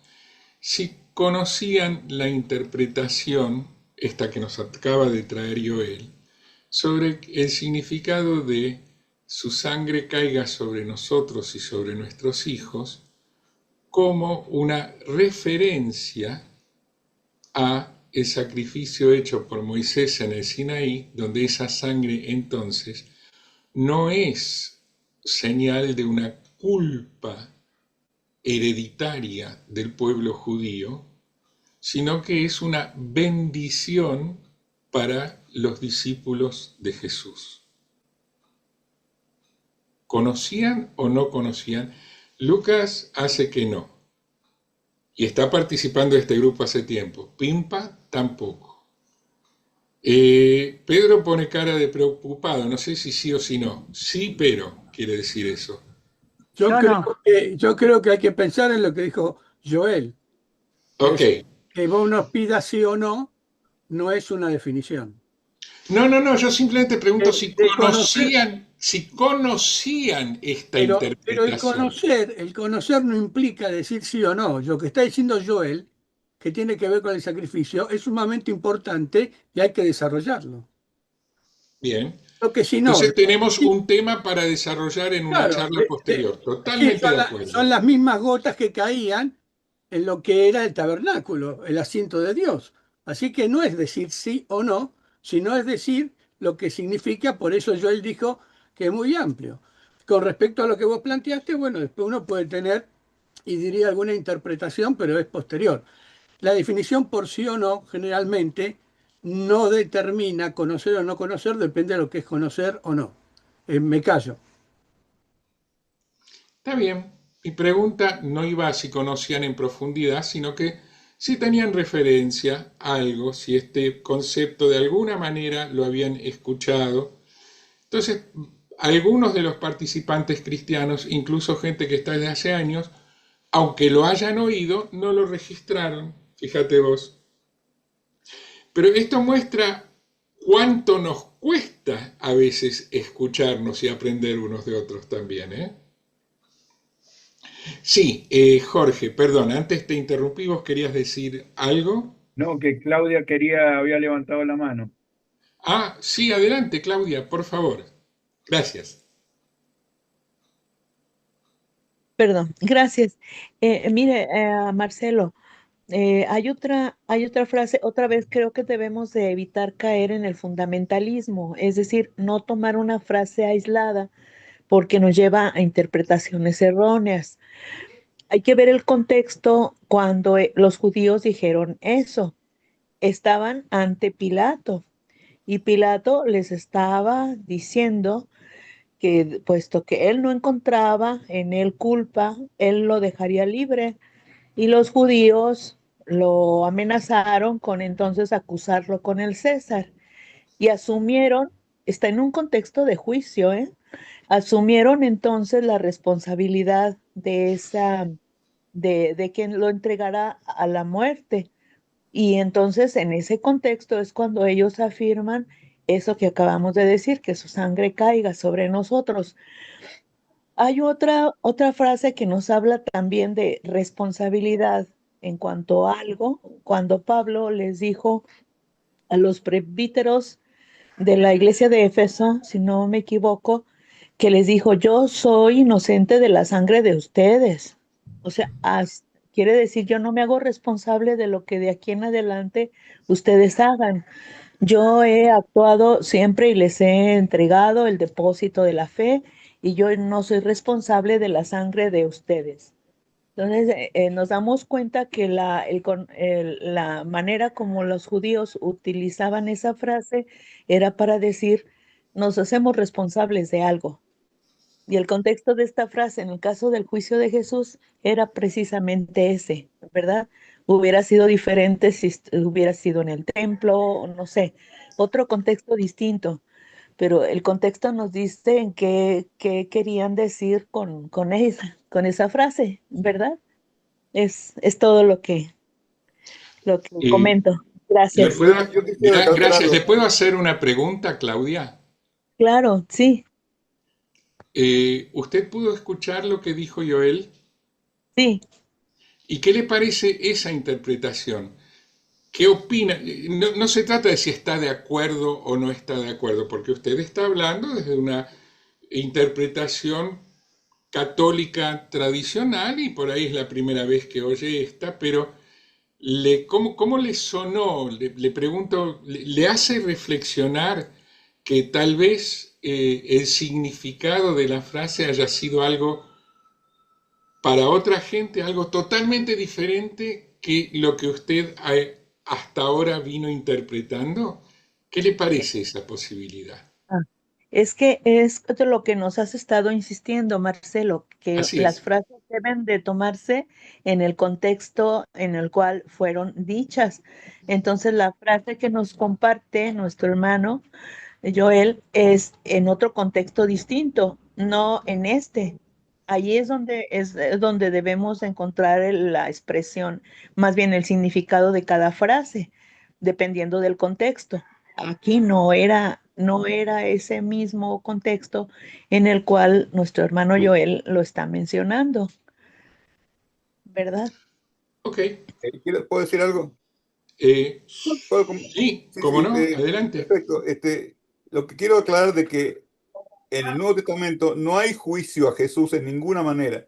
si conocían la interpretación, esta que nos acaba de traer Joel, sobre el significado de su sangre caiga sobre nosotros y sobre nuestros hijos, como una referencia a el sacrificio hecho por Moisés en el Sinaí, donde esa sangre entonces no es señal de una culpa hereditaria del pueblo judío, sino que es una bendición para los discípulos de Jesús. ¿Conocían o no conocían? Lucas hace que no. Y está participando de este grupo hace tiempo. Pimpa tampoco. Pedro pone cara de preocupado, no sé si sí o si no. Sí, pero quiere decir eso. Yo creo que hay que pensar en lo que dijo Joel. Ok. Que vos nos pidas sí o no, no es una definición. No, yo simplemente pregunto si conocían esta interpretación. Pero el conocer no implica decir sí o no. Lo que está diciendo Joel, que tiene que ver con el sacrificio, es sumamente importante y hay que desarrollarlo. Bien. Porque si no, entonces tenemos un tema para desarrollar en una charla posterior. Totalmente de acuerdo. Son las mismas gotas que caían en lo que era el tabernáculo, el asiento de Dios. Así que no es decir sí o no, sino es decir lo que significa, por eso Joel dijo que es muy amplio. Con respecto a lo que vos planteaste, bueno, después uno puede tener, y diría alguna interpretación, pero es posterior. La definición por sí o no, generalmente, no determina conocer o no conocer, depende de lo que es conocer o no. Me callo. Está bien. Mi pregunta no iba a si conocían en profundidad, sino que si tenían referencia a algo, si este concepto de alguna manera lo habían escuchado. Entonces, algunos de los participantes cristianos, incluso gente que está desde hace años, aunque lo hayan oído, no lo registraron. Fíjate vos. Pero esto muestra cuánto nos cuesta a veces escucharnos y aprender unos de otros también, ¿eh? Sí, Jorge, perdón, antes te interrumpí, ¿vos querías decir algo? No, que Claudia había levantado la mano. Ah, sí, adelante, Claudia, por favor. Gracias. Perdón, gracias. Mire, Marcelo, hay otra frase, otra vez creo que debemos de evitar caer en el fundamentalismo, es decir, no tomar una frase aislada porque nos lleva a interpretaciones erróneas. Hay que ver el contexto cuando los judíos dijeron eso. Estaban ante Pilato y Pilato les estaba diciendo que puesto que él no encontraba en él culpa, él lo dejaría libre. Y los judíos lo amenazaron con entonces acusarlo con el César. Y asumieron, está en un contexto de juicio, ¿eh? Asumieron entonces la responsabilidad de de quien lo entregará a la muerte. Y entonces en ese contexto es cuando ellos afirman eso que acabamos de decir, que su sangre caiga sobre nosotros. Hay otra frase que nos habla también de responsabilidad en cuanto a algo, cuando Pablo les dijo a los presbíteros de la iglesia de Éfeso, si no me equivoco, que les dijo, yo soy inocente de la sangre de ustedes. O sea, quiere decir, yo no me hago responsable de lo que de aquí en adelante ustedes hagan. Yo he actuado siempre y les he entregado el depósito de la fe y yo no soy responsable de la sangre de ustedes. Entonces, nos damos cuenta que la manera como los judíos utilizaban esa frase era para decir, nos hacemos responsables de algo. Y el contexto de esta frase en el caso del juicio de Jesús era precisamente ese, ¿verdad? Hubiera sido diferente si hubiera sido en el templo, o no sé, otro contexto distinto, pero el contexto nos dice en qué querían decir con esa frase, ¿verdad? Es todo lo que Eh, comento. ¿Le Gracias. puedo, Yo quisiera recalcar gracias. algo. ¿Le puedo hacer una pregunta, Claudia? Claro, sí, ¿Usted pudo escuchar lo que dijo Joel? sí. ¿Y qué le parece esa interpretación? ¿Qué opina? No, no se trata de si está de acuerdo o no está de acuerdo, porque usted está hablando desde una interpretación católica tradicional y por ahí es la primera vez que oye esta, pero ¿cómo le sonó? Le pregunto, ¿le hace reflexionar que tal vez el significado de la frase haya sido algo para otra gente, algo totalmente diferente que lo que usted hasta ahora vino interpretando? ¿Qué le parece esa posibilidad? Ah, es que es de lo que nos has estado insistiendo, Marcelo, que Así las es. frases deben de tomarse en el contexto en el cual fueron dichas. Entonces, la frase que nos comparte nuestro hermano Joel es en otro contexto distinto, no en este. Allí es donde debemos encontrar la expresión, más bien el significado de cada frase, dependiendo del contexto. Aquí no era ese mismo contexto en el cual nuestro hermano Joel lo está mencionando, ¿verdad? Ok. ¿Puedo decir algo? Eh, ¿Puedo? sí, Sí, cómo sí, no, adelante. perfecto. Lo que quiero aclarar de que en el Nuevo Testamento no hay juicio a Jesús en ninguna manera.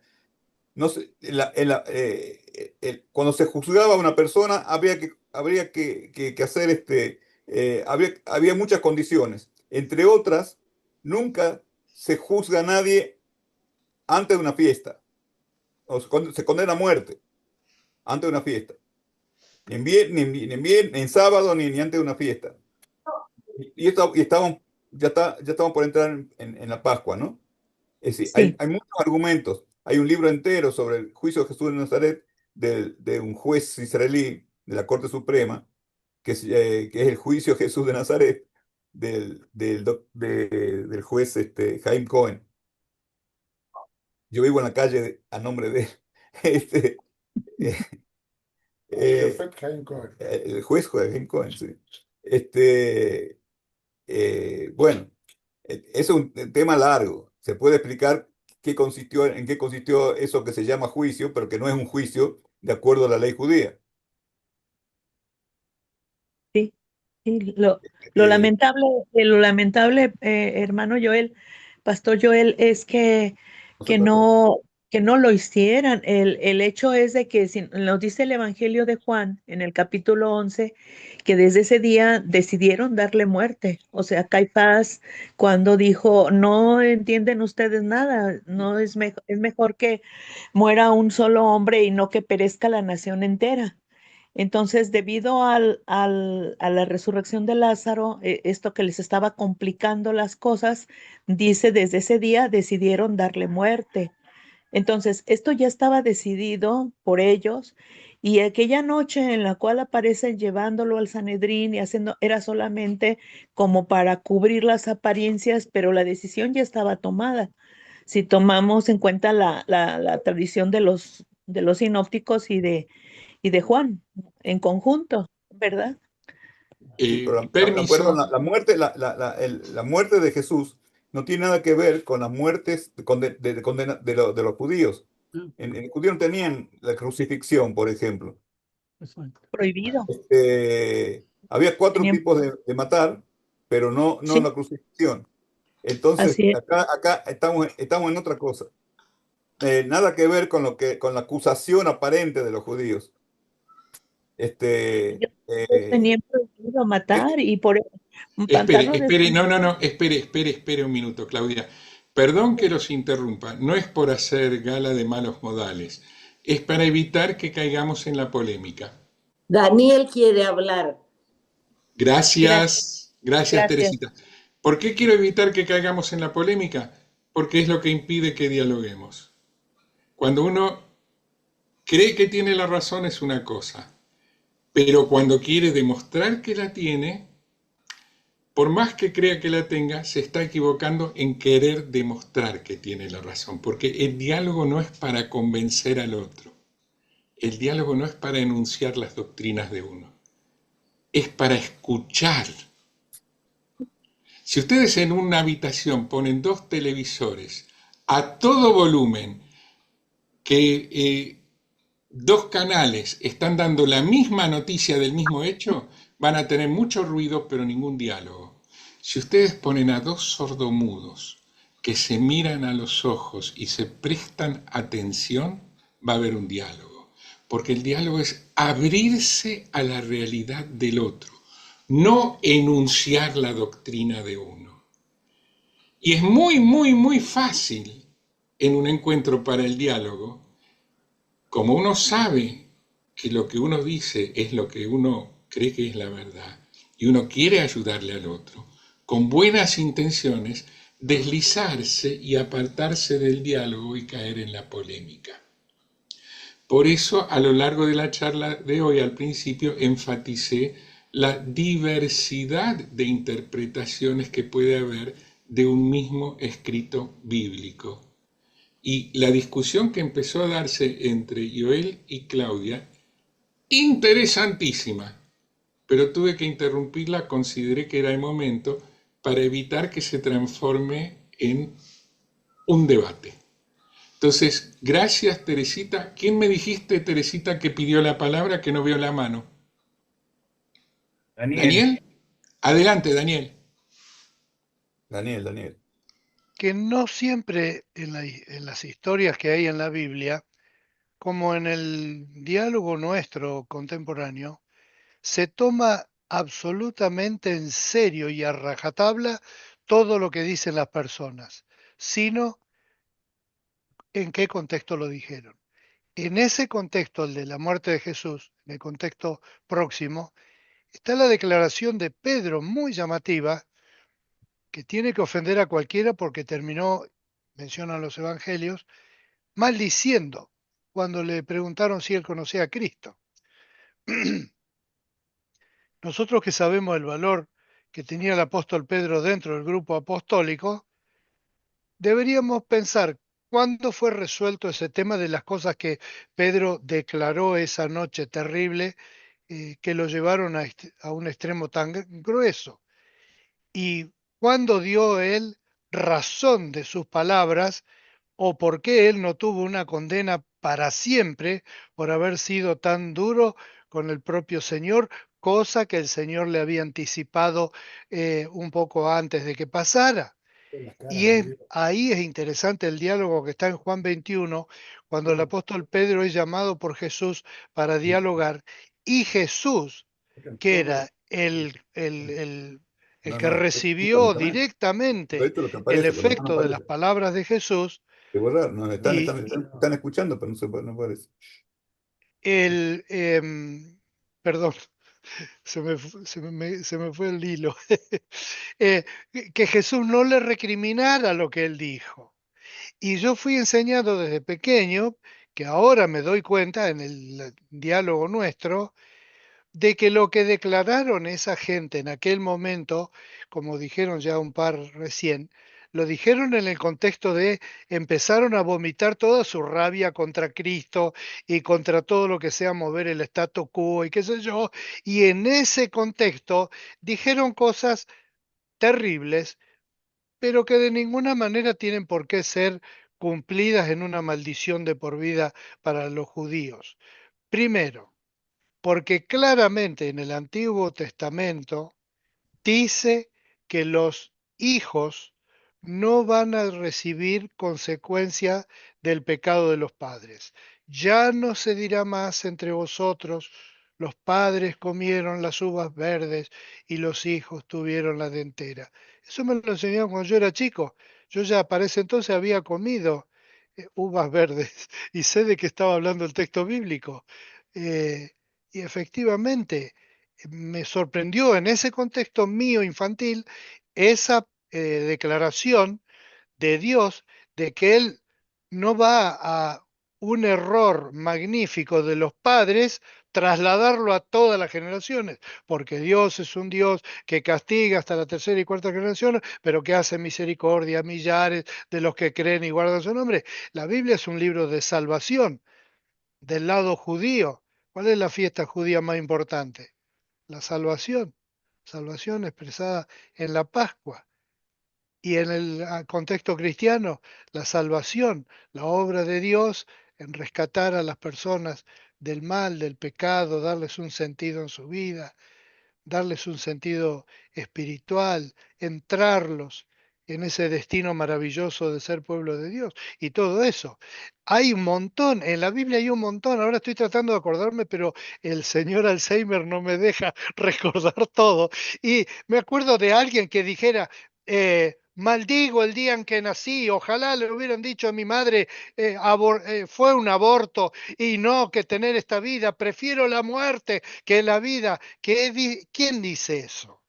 No se- en la- Cuando se juzgaba a una persona habría que hacer había muchas condiciones. Entre otras, nunca se juzga a nadie antes de una fiesta. O se condena a muerte antes de una fiesta. Ni en ni en sábado, ni antes de una fiesta. Y estábamos, ya estamos por entrar en la Pascua, ¿no? Es decir, Sí, hay muchos argumentos. Hay un libro entero sobre el juicio de Jesús de Nazaret de un juez israelí de la Corte Suprema, que es el juicio de Jesús de Nazaret del juez Haim Cohen. Yo vivo en la calle a nombre de él. Este, eh, eh, Perfecto, Haim Cohen. el juez Haim Cohen, sí. Este, bueno, es un tema largo. Se puede explicar en qué consistió eso que se llama juicio, pero que no es un juicio de acuerdo a la ley judía. sí. Sí, Eh, lo lamentable, hermano Joel, Pastor Joel, es no se que trató. no, que no lo hicieran. El hecho es de que nos dice el Evangelio de Juan en el capítulo 11, que desde ese día decidieron darle muerte. O sea, Caifás, cuando dijo, no entienden ustedes nada, no es mejor que muera un solo hombre y no que perezca la nación entera. Entonces, debido a la resurrección de Lázaro, esto que les estaba complicando las cosas, dice, desde ese día decidieron darle muerte. Entonces, esto ya estaba decidido por ellos y aquella noche en la cual aparecen llevándolo al Sanedrín y haciendo, era solamente como para cubrir las apariencias, pero la decisión ya estaba tomada. Si tomamos en cuenta la tradición de los sinópticos y de Juan en conjunto, ¿verdad? Sí, pero perdón, Permiso. la muerte de Jesús no tiene nada que ver con las muertes de los judíos. En el judío no tenían la crucifixión, por ejemplo. Prohibido. Había cuatro Tenían, tipos de matar, pero no sí, la crucifixión. Entonces, así es. acá estamos en otra cosa. Nada que ver con la acusación aparente de los judíos. Este, Ellos eh, tenían prohibido eh, matar y por Espere, matarlo de espere, no, espere un minuto, Claudia. Perdón que los interrumpa, no es por hacer gala de malos modales, es para evitar que caigamos en la polémica. Daniel quiere hablar. Gracias, Gracias, gracias. Teresita. ¿Por qué quiero evitar que caigamos en la polémica? Porque es lo que impide que dialoguemos. Cuando uno cree que tiene la razón es una cosa, pero cuando quiere demostrar que la tiene, por más que crea que la tenga, se está equivocando en querer demostrar que tiene la razón, porque el diálogo no es para convencer al otro, el diálogo no es para enunciar las doctrinas de uno, es para escuchar. Si ustedes en una habitación ponen dos televisores a todo volumen, que dos canales están dando la misma noticia del mismo hecho, van a tener mucho ruido pero ningún diálogo. Si ustedes ponen a dos sordomudos que se miran a los ojos y se prestan atención, va a haber un diálogo. Porque el diálogo es abrirse a la realidad del otro, no enunciar la doctrina de uno. Y es muy fácil en un encuentro para el diálogo, como uno sabe que lo que uno dice es lo que uno cree que es la verdad y uno quiere ayudarle al otro, con buenas intenciones, deslizarse y apartarse del diálogo y caer en la polémica. Por eso, a lo largo de la charla de hoy, al principio, enfaticé la diversidad de interpretaciones que puede haber de un mismo escrito bíblico. Y la discusión que empezó a darse entre Joel y Claudia, interesantísima, pero tuve que interrumpirla, consideré que era el momento para evitar que se transforme en un debate. Entonces, gracias Teresita. ¿Quién me dijiste, Teresita, que pidió la palabra, que no veo la mano? Daniel, ¿Daniel? Adelante, Daniel. Daniel. Que no siempre en las historias que hay en la Biblia, como en el diálogo nuestro contemporáneo, se toma absolutamente en serio y a rajatabla todo lo que dicen las personas, sino en qué contexto lo dijeron. En ese contexto, el de la muerte de Jesús, en el contexto próximo, está la declaración de Pedro muy llamativa, que tiene que ofender a cualquiera porque terminó, mencionan los evangelios, maldiciendo cuando le preguntaron si él conocía a Cristo. Nosotros que sabemos el valor que tenía el apóstol Pedro dentro del grupo apostólico, deberíamos pensar cuándo fue resuelto ese tema de las cosas que Pedro declaró esa noche terrible, que lo llevaron a un extremo tan grueso. Y cuándo dio él razón de sus palabras o por qué él no tuvo una condena para siempre por haber sido tan duro con el propio Señor, cosa que el Señor le había anticipado un poco antes de que pasara. Las caras Y de Dios. ahí es interesante el diálogo que está en Juan 21, cuando el apóstol Pedro es llamado por Jesús para dialogar, y Jesús, que era el No, que no, recibió también. directamente Esto es lo que el aparece, pero no efecto de las aparece. palabras de Jesús, De verdad, nos y están escuchando, pero no aparece. el, perdón, se me fue el hilo, Eh, que Jesús no le recriminara lo que él dijo. Y yo fui enseñado desde pequeño, que ahora me doy cuenta en el diálogo nuestro, de que lo que declararon esa gente en aquel momento, como dijeron ya un par recién, lo dijeron en el contexto de empezaron a vomitar toda su rabia contra Cristo y contra todo lo que sea mover el statu quo y qué sé yo, y en ese contexto dijeron cosas terribles, pero que de ninguna manera tienen por qué ser cumplidas en una maldición de por vida para los judíos. Primero, porque claramente en el Antiguo Testamento dice que los hijos no van a recibir consecuencia del pecado de los padres. Ya no se dirá más entre vosotros, los padres comieron las uvas verdes y los hijos tuvieron la dentera. Eso me lo enseñaron cuando yo era chico. Yo ya para ese entonces había comido uvas verdes y sé de qué estaba hablando el texto bíblico. Eh, y efectivamente, me sorprendió en ese contexto mío infantil esa declaración de Dios de que Él no va a un error magnífico de los padres trasladarlo a todas las generaciones, porque Dios es un Dios que castiga hasta la tercera y cuarta generación, pero que hace misericordia a millares de los que creen y guardan su nombre. La Biblia es un libro de salvación del lado judío. ¿Cuál es la fiesta judía más importante? La salvación, salvación expresada en la Pascua. Y en el contexto cristiano, la salvación, la obra de Dios en rescatar a las personas del mal, del pecado, darles un sentido en su vida, darles un sentido espiritual, entrarlos en ese destino maravilloso de ser pueblo de Dios. Y todo eso. Hay un montón, en la Biblia hay un montón, ahora estoy tratando de acordarme, pero el señor Alzheimer no me deja recordar todo. Y me acuerdo de alguien que dijera, maldigo el día en que nací, ojalá le hubieran dicho a mi madre, fue un aborto y no que tener esta vida, prefiero la muerte que la vida. ¿Quién dice eso?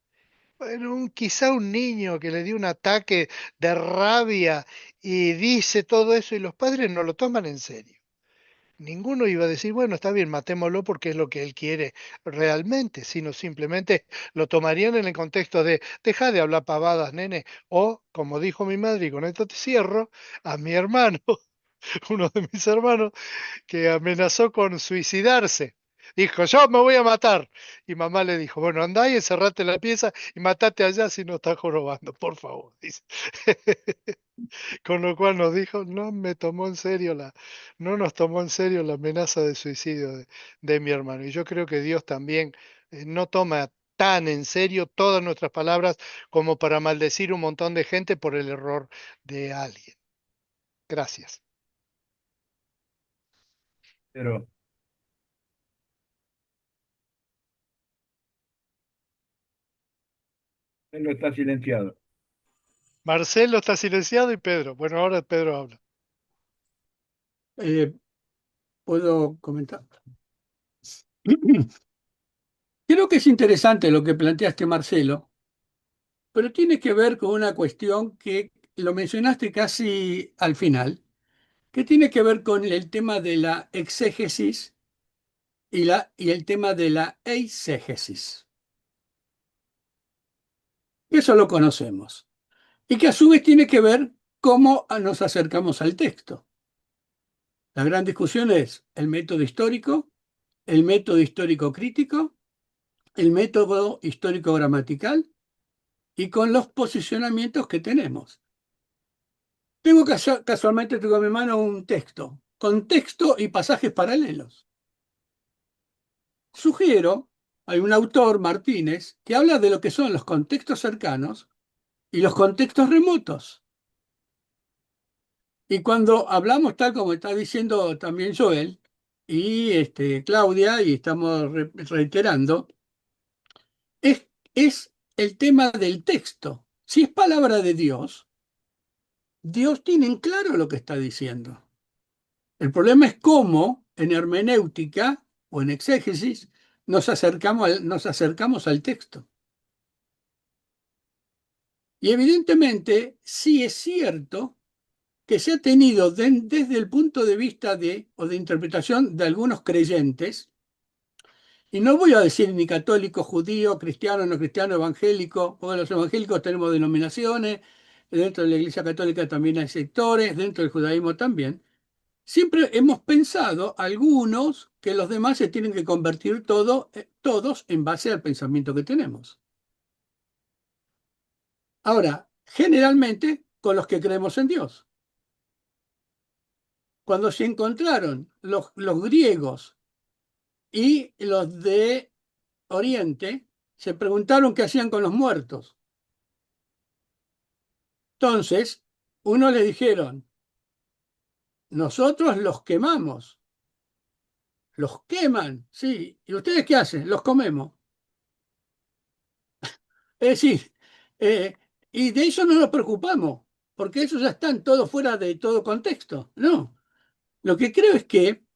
Bueno, quizá un niño que le dio un ataque de rabia y dice todo eso y los padres no lo toman en serio. Ninguno iba a decir, bueno, está bien, matémoslo porque es lo que él quiere realmente, sino simplemente lo tomarían en el contexto de, deja de hablar pavadas, nene, o, como dijo mi madre, y con esto te cierro, a mi hermano, uno de mis hermanos, que amenazó con suicidarse. Dijo, yo me voy a matar. Y mamá le dijo, bueno, andá y encerrate en la pieza y matate allá si no estás jorobando, por favor. Dice. Con lo cual nos dijo, no nos tomó en serio la amenaza de suicidio de mi hermano. Y yo creo que Dios también no toma tan en serio todas nuestras palabras como para maldecir un montón de gente por el error de alguien. Gracias. Pero Él no está silenciado. Marcelo está silenciado y Pedro. Bueno, ahora Pedro habla. ¿Puedo comentar? Creo que es interesante lo que planteaste, Marcelo, pero tiene que ver con una cuestión que lo mencionaste casi al final, que tiene que ver con el tema de la exégesis y el tema de la eisegesis. Eso lo conocemos. Y que a su vez tiene que ver cómo nos acercamos al texto. La gran discusión es el método histórico crítico, el método histórico gramatical y con los posicionamientos que tenemos. Casualmente tengo en mi mano un texto, con texto y pasajes paralelos. Sugiero, hay un autor, Martínez, que habla de lo que son los contextos cercanos y los contextos remotos. Y cuando hablamos, tal como está diciendo también Joel y Claudia, y estamos reiterando, es el tema del texto. Si es palabra de Dios, Dios tiene en claro lo que está diciendo. El problema es cómo en hermenéutica o en exégesis nos acercamos al texto. Y evidentemente sí es cierto que se ha tenido desde el punto de vista o de interpretación de algunos creyentes, y no voy a decir ni católico, judío, cristiano, no cristiano, evangélico, porque los evangélicos tenemos denominaciones, dentro de la Iglesia Católica también hay sectores, dentro del judaísmo también. Siempre hemos pensado, algunos, que los demás se tienen que convertir todos en base al pensamiento que tenemos. Ahora, generalmente con los que creemos en Dios. Cuando se encontraron los griegos y los de Oriente, se preguntaron qué hacían con los muertos. Entonces, uno le dijeron, nosotros los quemamos. Los queman, sí. ¿Y ustedes qué hacen? Los comemos. Es decir, y de eso no nos preocupamos, porque eso ya están todos fuera de todo contexto. No. Lo que creo es que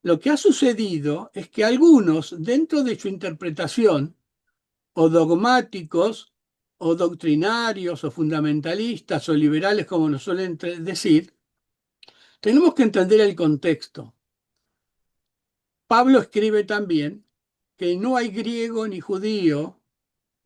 lo que ha sucedido es que algunos, dentro de su interpretación, o dogmáticos, o doctrinarios, o fundamentalistas, o liberales, como nos suelen decir, tenemos que entender el contexto. Pablo escribe también que no hay griego ni judío,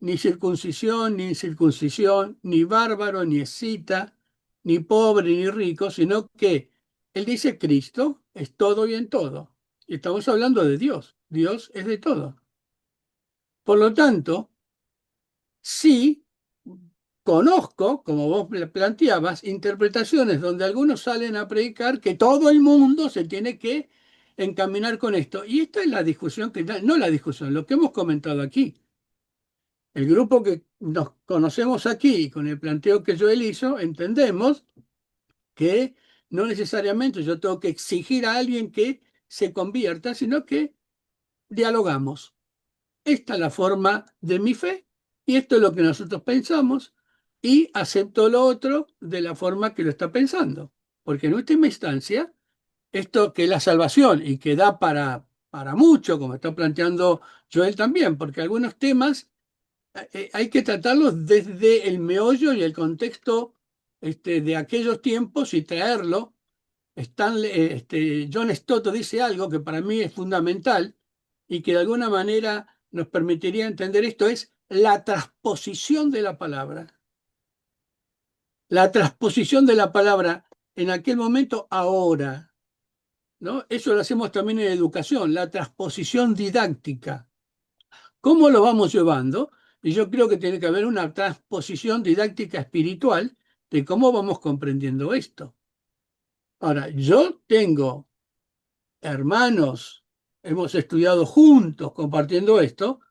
ni circuncisión, ni incircuncisión, ni bárbaro, ni escita, ni pobre, ni rico, sino que él dice Cristo es todo y en todo. Y estamos hablando de Dios. Dios es de todo. Por lo tanto, sí conozco, como vos planteabas, interpretaciones donde algunos salen a predicar que todo el mundo se tiene que encaminar con esto. Y esta es la discusión, no la discusión, lo que hemos comentado aquí. El grupo que nos conocemos aquí, con el planteo que Joel hizo, entendemos que no necesariamente yo tengo que exigir a alguien que se convierta, sino que dialogamos. Esta es la forma de mi fe y esto es lo que nosotros pensamos y acepto lo otro de la forma que lo está pensando. Porque en última instancia, esto que es la salvación y que da para mucho, como está planteando Joel también, porque algunos temas hay que tratarlos desde el meollo y el contexto de aquellos tiempos y traerlo. John Stott dice algo que para mí es fundamental y que de alguna manera nos permitiría entender esto, es la transposición de la palabra. La transposición de la palabra en aquel momento, ahora. ¿No? Eso lo hacemos también en educación, la transposición didáctica. ¿Cómo lo vamos llevando? Y yo creo que tiene que haber una transposición didáctica espiritual de cómo vamos comprendiendo esto. Ahora, yo tengo hermanos, hemos estudiado juntos compartiendo esto,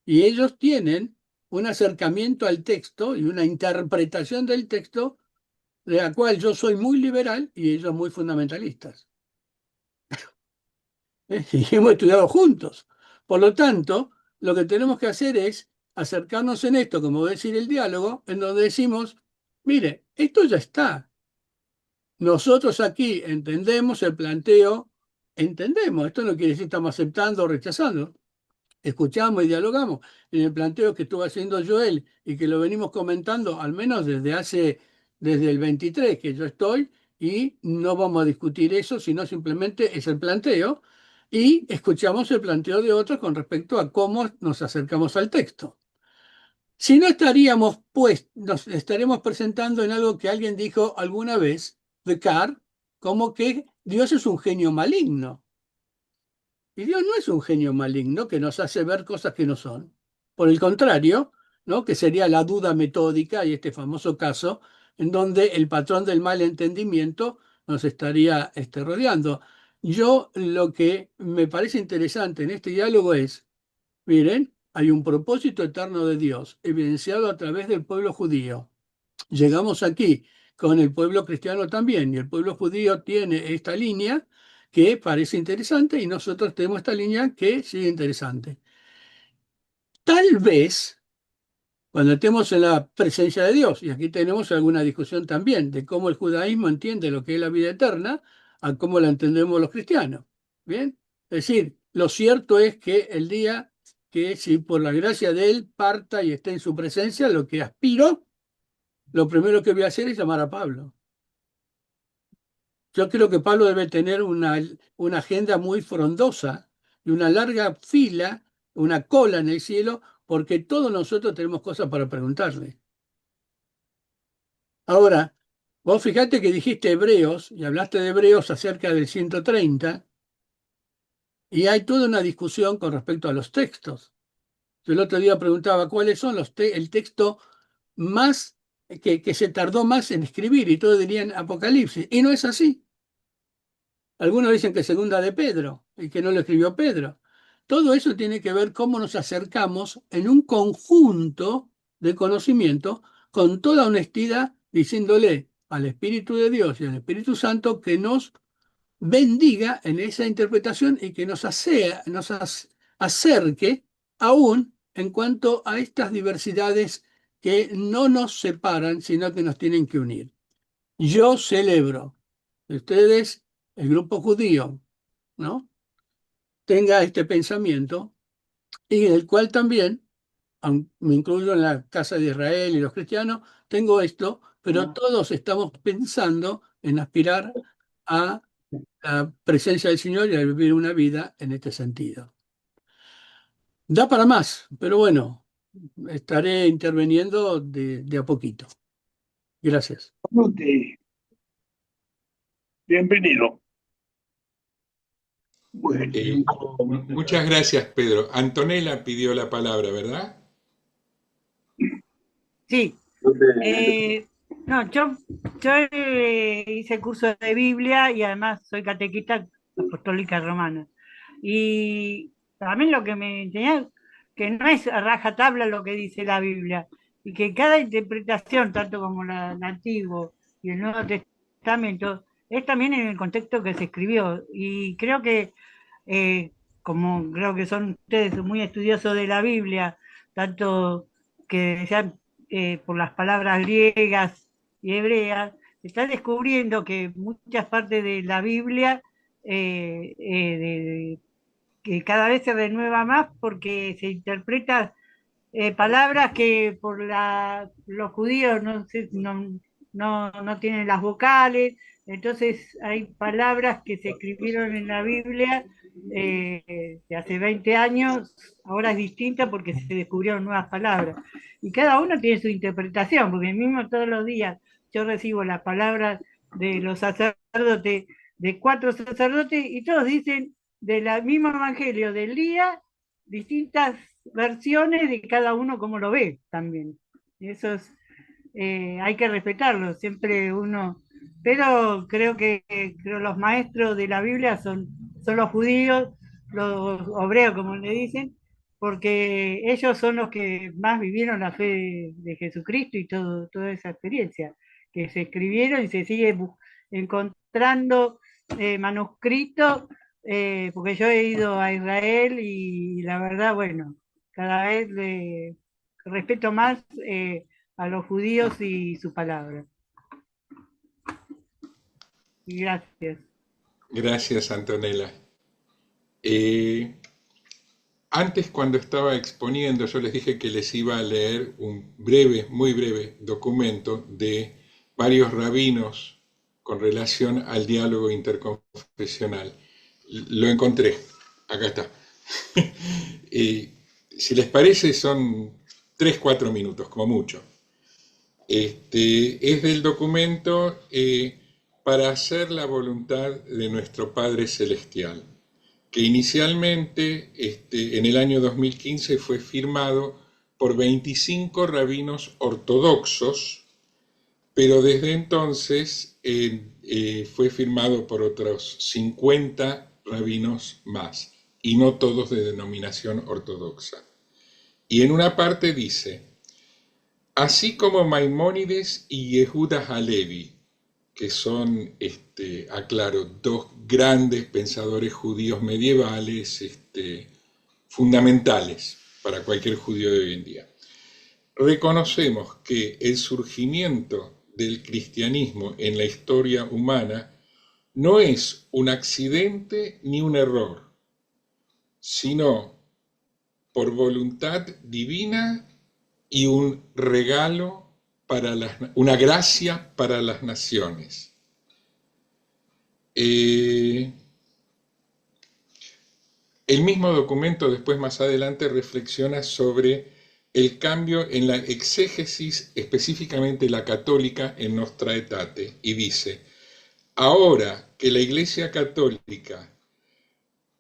y ellos tienen un acercamiento al texto y una interpretación del texto de la cual yo soy muy liberal y ellos muy fundamentalistas. Y hemos estudiado juntos. Por lo tanto, lo que tenemos que hacer es acercarnos en esto, como decir el diálogo, en donde decimos, mire, esto ya está. Nosotros aquí entendemos el planteo, entendemos, esto no quiere decir que estamos aceptando o rechazando, escuchamos y dialogamos en el planteo que estuvo haciendo Joel y que lo venimos comentando al menos desde el 23 que yo estoy, y no vamos a discutir eso, sino simplemente es el planteo y escuchamos el planteo de otros con respecto a cómo nos acercamos al texto. Si no estaríamos, pues, nos estaremos presentando en algo que alguien dijo alguna vez, Descartes, como que Dios es un genio maligno. Y Dios no es un genio maligno que nos hace ver cosas que no son. Por el contrario, ¿no? Que sería la duda metódica y este famoso caso en donde el patrón del mal entendimiento nos estaría rodeando. Yo lo que me parece interesante en este diálogo es, miren, hay un propósito eterno de Dios evidenciado a través del pueblo judío. Llegamos aquí con el pueblo cristiano también, y el pueblo judío tiene esta línea que parece interesante y nosotros tenemos esta línea que sigue interesante. Tal vez, cuando estemos en la presencia de Dios, y aquí tenemos alguna discusión también de cómo el judaísmo entiende lo que es la vida eterna, a cómo la entendemos los cristianos. ¿Bien? Es decir, lo cierto es que el día que si por la gracia de Él parta y esté en su presencia, lo que aspiro, lo primero que voy a hacer es llamar a Pablo. Yo creo que Pablo debe tener una agenda muy frondosa y una larga fila, una cola en el cielo, porque todos nosotros tenemos cosas para preguntarle. Ahora, vos fijate que dijiste Hebreos, y hablaste de Hebreos acerca del 130, y hay toda una discusión con respecto a los textos. Yo el otro día preguntaba cuáles son el texto más que se tardó más en escribir, y todos dirían Apocalipsis, y no es así. Algunos dicen que segunda de Pedro y que no lo escribió Pedro. Todo eso tiene que ver cómo nos acercamos en un conjunto de conocimiento con toda honestidad, diciéndole al Espíritu de Dios y al Espíritu Santo que nos bendiga en esa interpretación y que nos acerque aún en cuanto a estas diversidades que no nos separan, sino que nos tienen que unir. Yo celebro ustedes, el grupo judío, ¿no? Tenga este pensamiento y en el cual también, me incluyo en la casa de Israel y los cristianos, tengo esto, pero todos estamos pensando en aspirar a la presencia del Señor y a vivir una vida en este sentido. Da para más, pero bueno, estaré interviniendo de a poquito. Gracias. Bienvenido. Muchas gracias, Pedro. Antonella pidió la palabra, ¿verdad? Sí. No, yo hice curso de Biblia y además soy catequista apostólica romana. Y también lo que me enseñaron, que no es a rajatabla lo que dice la Biblia, y que cada interpretación, tanto como el Antiguo y el Nuevo Testamento, es también en el contexto que se escribió. Y creo que, como creo que son ustedes muy estudiosos de la Biblia, tanto que sean por las palabras griegas y hebreas, está descubriendo que muchas partes de la Biblia que cada vez se renueva más porque se interpreta palabras que por los judíos no tienen las vocales, entonces hay palabras que se escribieron en la Biblia de hace 20 años, ahora es distinta porque se descubrieron nuevas palabras. Y cada uno tiene su interpretación, porque mismo todos los días yo recibo las palabras de los sacerdotes, de 4 sacerdotes, y todos dicen del mismo evangelio del día, distintas versiones de cada uno como lo ve también. Eso es, hay que respetarlo, siempre uno, pero creo que los maestros de la Biblia son los judíos, los hebreos, como le dicen, porque ellos son los que más vivieron la fe de Jesucristo y toda esa experiencia, que se escribieron y se sigue encontrando manuscritos, porque yo he ido a Israel y la verdad, bueno, cada vez respeto más a los judíos y su palabra. Y gracias. Gracias, Antonella. Antes, cuando estaba exponiendo, yo les dije que les iba a leer un breve, muy breve documento de varios rabinos con relación al diálogo interconfesional. Lo encontré, acá está. Si les parece, son 3-4 minutos, como mucho. Es del documento Para hacer la voluntad de nuestro Padre Celestial, que inicialmente en el año 2015 fue firmado por 25 rabinos ortodoxos, pero desde entonces fue firmado por otros 50 rabinos más, y no todos de denominación ortodoxa. Y en una parte dice: así como Maimónides y Yehuda Halevi, que son, aclaro, dos grandes pensadores judíos medievales, fundamentales para cualquier judío de hoy en día. Reconocemos que el surgimiento del cristianismo en la historia humana no es un accidente ni un error, sino por voluntad divina y un regalo, una gracia para las naciones. El mismo documento después, más adelante, reflexiona sobre el cambio en la exégesis, específicamente la católica, en Nostra Aetate, y dice: ahora que la Iglesia Católica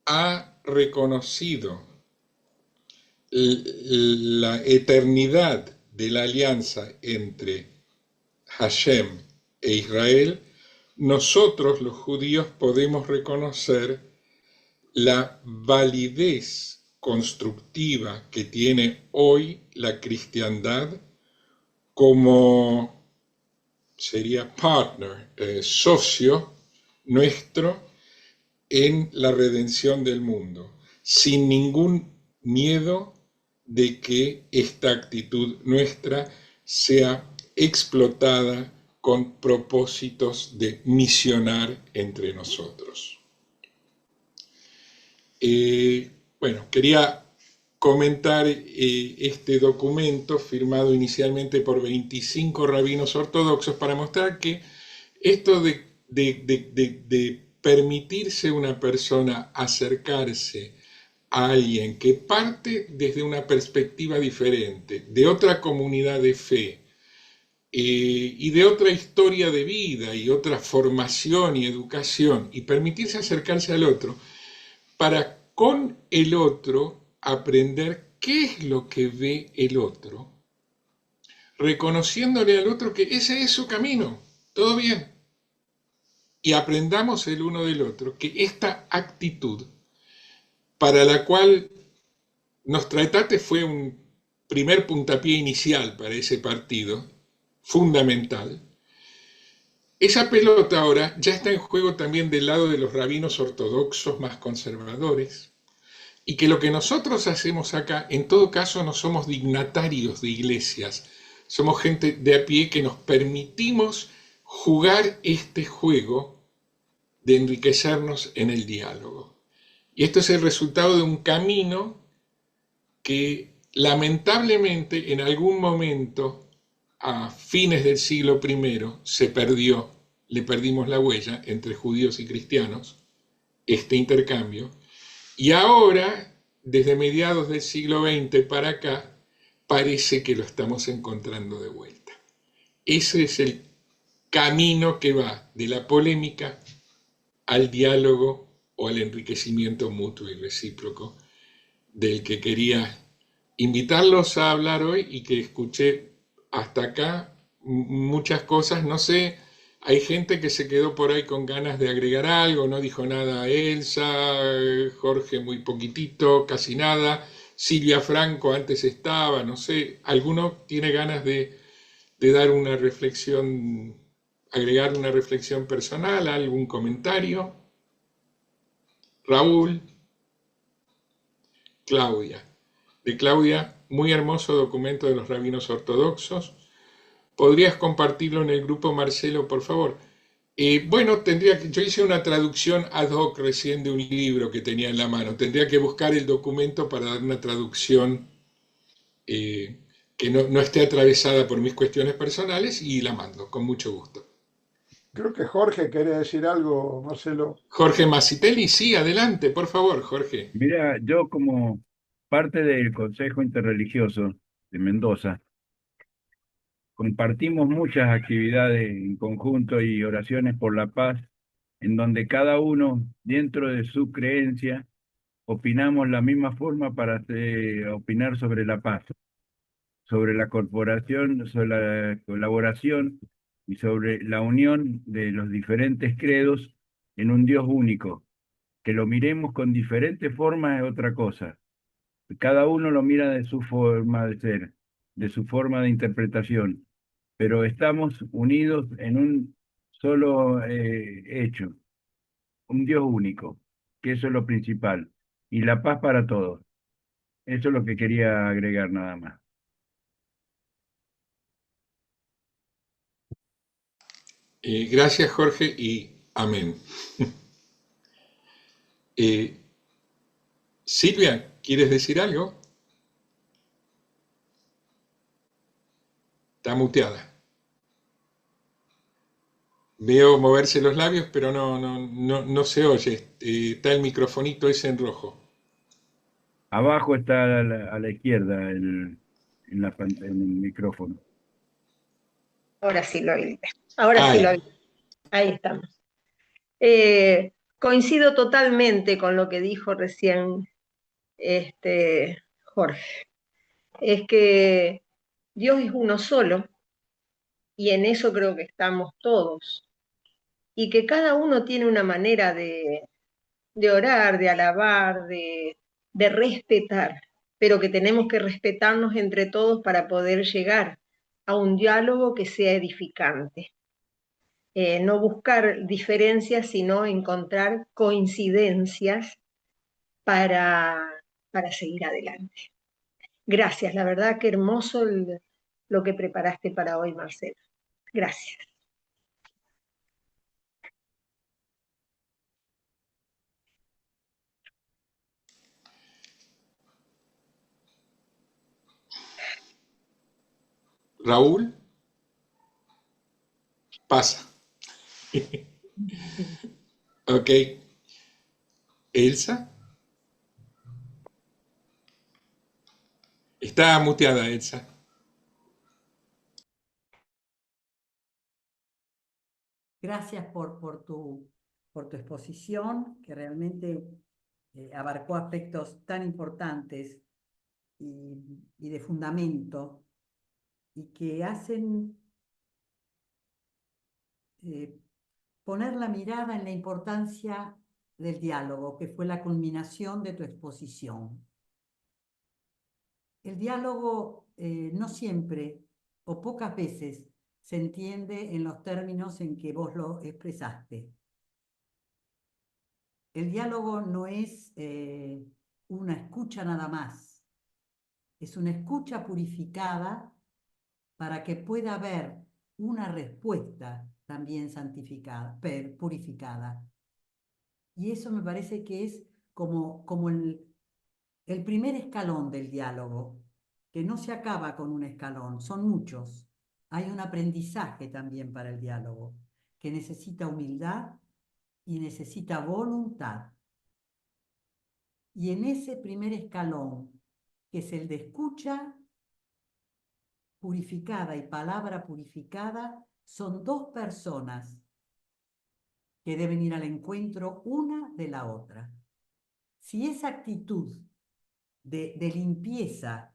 ha reconocido la eternidad de la alianza entre Hashem e Israel, nosotros los judíos podemos reconocer la validez constructiva que tiene hoy la cristiandad como, sería partner, socio nuestro en la redención del mundo, sin ningún miedo de que esta actitud nuestra sea explotada con propósitos de misionar entre nosotros. Bueno, quería comentar este documento firmado inicialmente por 25 rabinos ortodoxos para mostrar que esto de permitirse a una persona acercarse a alguien que parte desde una perspectiva diferente, de otra comunidad de fe y de otra historia de vida y otra formación y educación, y permitirse acercarse al otro para con el otro aprender qué es lo que ve el otro, reconociéndole al otro que ese es su camino, todo bien, y aprendamos el uno del otro que esta actitud, para la cual Nostra Aetate fue un primer puntapié inicial para ese partido, fundamental, esa pelota ahora ya está en juego también del lado de los rabinos ortodoxos más conservadores, y que lo que nosotros hacemos acá, en todo caso, no somos dignatarios de iglesias, somos gente de a pie que nos permitimos jugar este juego de enriquecernos en el diálogo. Y esto es el resultado de un camino que lamentablemente en algún momento, a fines del siglo I, se perdió, le perdimos la huella entre judíos y cristianos, este intercambio, y ahora, desde mediados del siglo XX para acá, parece que lo estamos encontrando de vuelta. Ese es el camino que va de la polémica al diálogo o al enriquecimiento mutuo y recíproco, del que quería invitarlos a hablar hoy y que escuché hasta acá muchas cosas. No sé, hay gente que se quedó por ahí con ganas de agregar algo, no dijo nada Elsa, Jorge muy poquitito, casi nada, Silvia Franco antes estaba, no sé, ¿alguno tiene ganas de dar una reflexión, agregar una reflexión personal, algún comentario? Raúl, Claudia. De Claudia muy hermoso documento de los rabinos ortodoxos. ¿Podrías compartirlo en el grupo, Marcelo, por favor? Bueno, yo hice una traducción ad hoc recién de un libro que tenía en la mano. Tendría que buscar el documento para dar una traducción que no esté atravesada por mis cuestiones personales y la mando, con mucho gusto. Creo que Jorge quería decir algo, Marcelo. Jorge Masitelli, sí, adelante, por favor, Jorge. Mira, yo como parte del Consejo Interreligioso de Mendoza, compartimos muchas actividades en conjunto y oraciones por la paz, en donde cada uno, dentro de su creencia, opinamos la misma forma para opinar sobre la paz, sobre la corporación, sobre la colaboración y sobre la unión de los diferentes credos en un Dios único. Que lo miremos con diferentes formas es otra cosa. Cada uno lo mira de su forma de ser, de su forma de interpretación, pero estamos unidos en un solo hecho, un Dios único, que eso es lo principal, y la paz para todos. Eso es lo que quería agregar nada más. Gracias, Jorge, y amén. Silvia, ¿quieres decir algo? Está muteada. Veo moverse los labios, pero no se oye. Está el microfonito ese en rojo. Abajo está a la izquierda en el micrófono. Ahora sí lo habilité. Ahora sí Ahí. lo habilité. Ahí estamos. Coincido totalmente con lo que dijo recién Jorge. Es que Dios es uno solo y en eso creo que estamos todos. Y que cada uno tiene una manera de orar, de alabar, de respetar, pero que tenemos que respetarnos entre todos para poder llegar a un diálogo que sea edificante. No buscar diferencias, sino encontrar coincidencias para, para seguir adelante. Gracias, la verdad que hermoso lo que preparaste para hoy, Marcelo. Gracias. Raúl, pasa. Ok. Elsa. Está muteada, Elsa. Gracias por tu exposición, que realmente abarcó aspectos tan importantes y de fundamento, y que hacen poner la mirada en la importancia del diálogo, que fue la culminación de tu exposición. El diálogo no siempre o pocas veces se entiende en los términos en que vos lo expresaste. El diálogo no es una escucha nada más, es una escucha purificada para que pueda haber una respuesta también santificada, purificada. Y eso me parece que es como el primer escalón del diálogo, que no se acaba con un escalón, son muchos. Hay un aprendizaje también para el diálogo, que necesita humildad y necesita voluntad. Y en ese primer escalón, que es el de escucha purificada y palabra purificada, son dos personas que deben ir al encuentro una de la otra. Si esa actitud de limpieza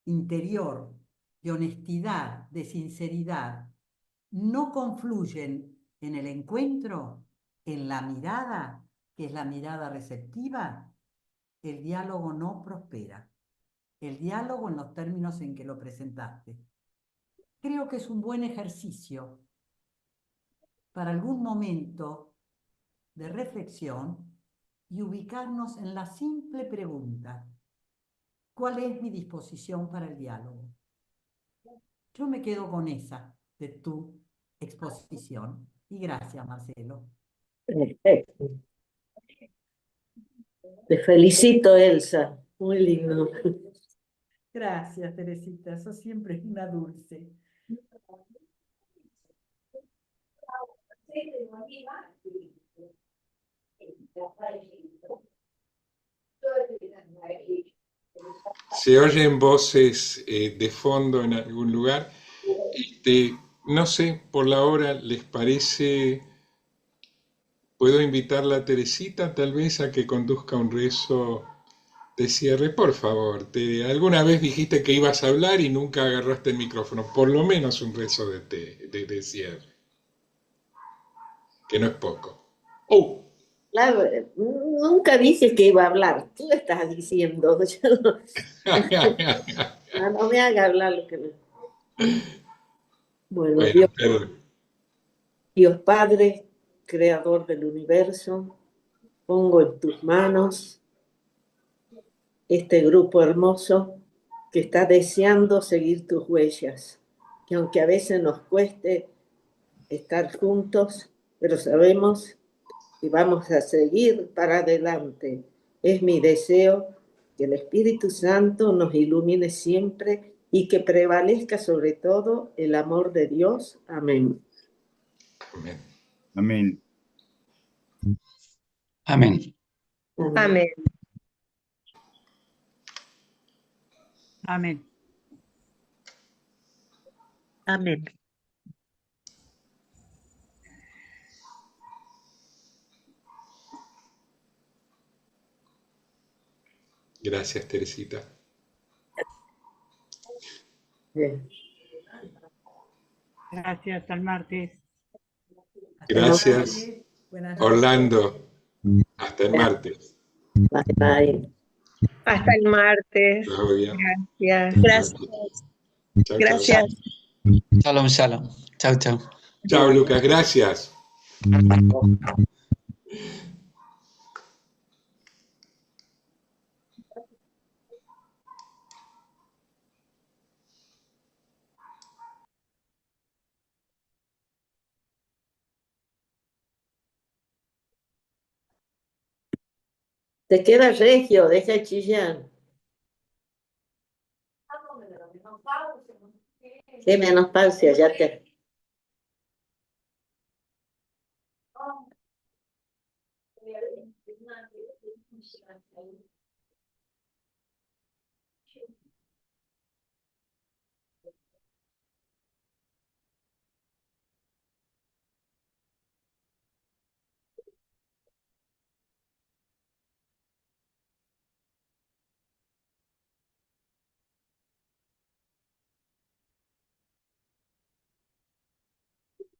interior, de honestidad, de sinceridad, no confluyen en el encuentro, en la mirada, que es la mirada receptiva, el diálogo no prospera. El diálogo en los términos en que lo presentaste. Creo que es un buen ejercicio para algún momento de reflexión y ubicarnos en la simple pregunta: ¿Cuál es mi disposición para el diálogo? Yo me quedo con esa de tu exposición. Y gracias, Marcelo. Perfecto. Te felicito, Elsa. Muy lindo. Gracias, Teresita. Eso siempre es una dulce. Se oyen voces de fondo en algún lugar. No sé, por la hora, ¿les parece? ¿Puedo invitarla a Teresita tal vez a que conduzca un rezo de cierre? Por favor, alguna vez dijiste que ibas a hablar y nunca agarraste el micrófono. Por lo menos un rezo de cierre, que no es poco. ¡Oh! Claro, nunca dije que iba a hablar. Tú estás diciendo. Yo no me haga hablar lo que no. Bueno, Bueno, perdón. Dios Padre, Creador del universo, pongo en tus manos este grupo hermoso que está deseando seguir tus huellas, que aunque a veces nos cueste estar juntos, pero sabemos que vamos a seguir para adelante. Es mi deseo que el Espíritu Santo nos ilumine siempre y que prevalezca sobre todo el amor de Dios. Amén. Amén. Amén. Amén. Amén. Amén. Amén. Gracias, Teresita. Bien. Gracias, hasta el martes. Gracias, Buenas noches. Orlando. Hasta el martes. Bye, bye. Hasta el martes. Claudia. Gracias. Gracias. Chao, chao. Gracias. Shalom, shalom. Chau, chau. Chao, Lucas. Gracias. Te queda regio, deja de chillar. Qué menopausia, ya te...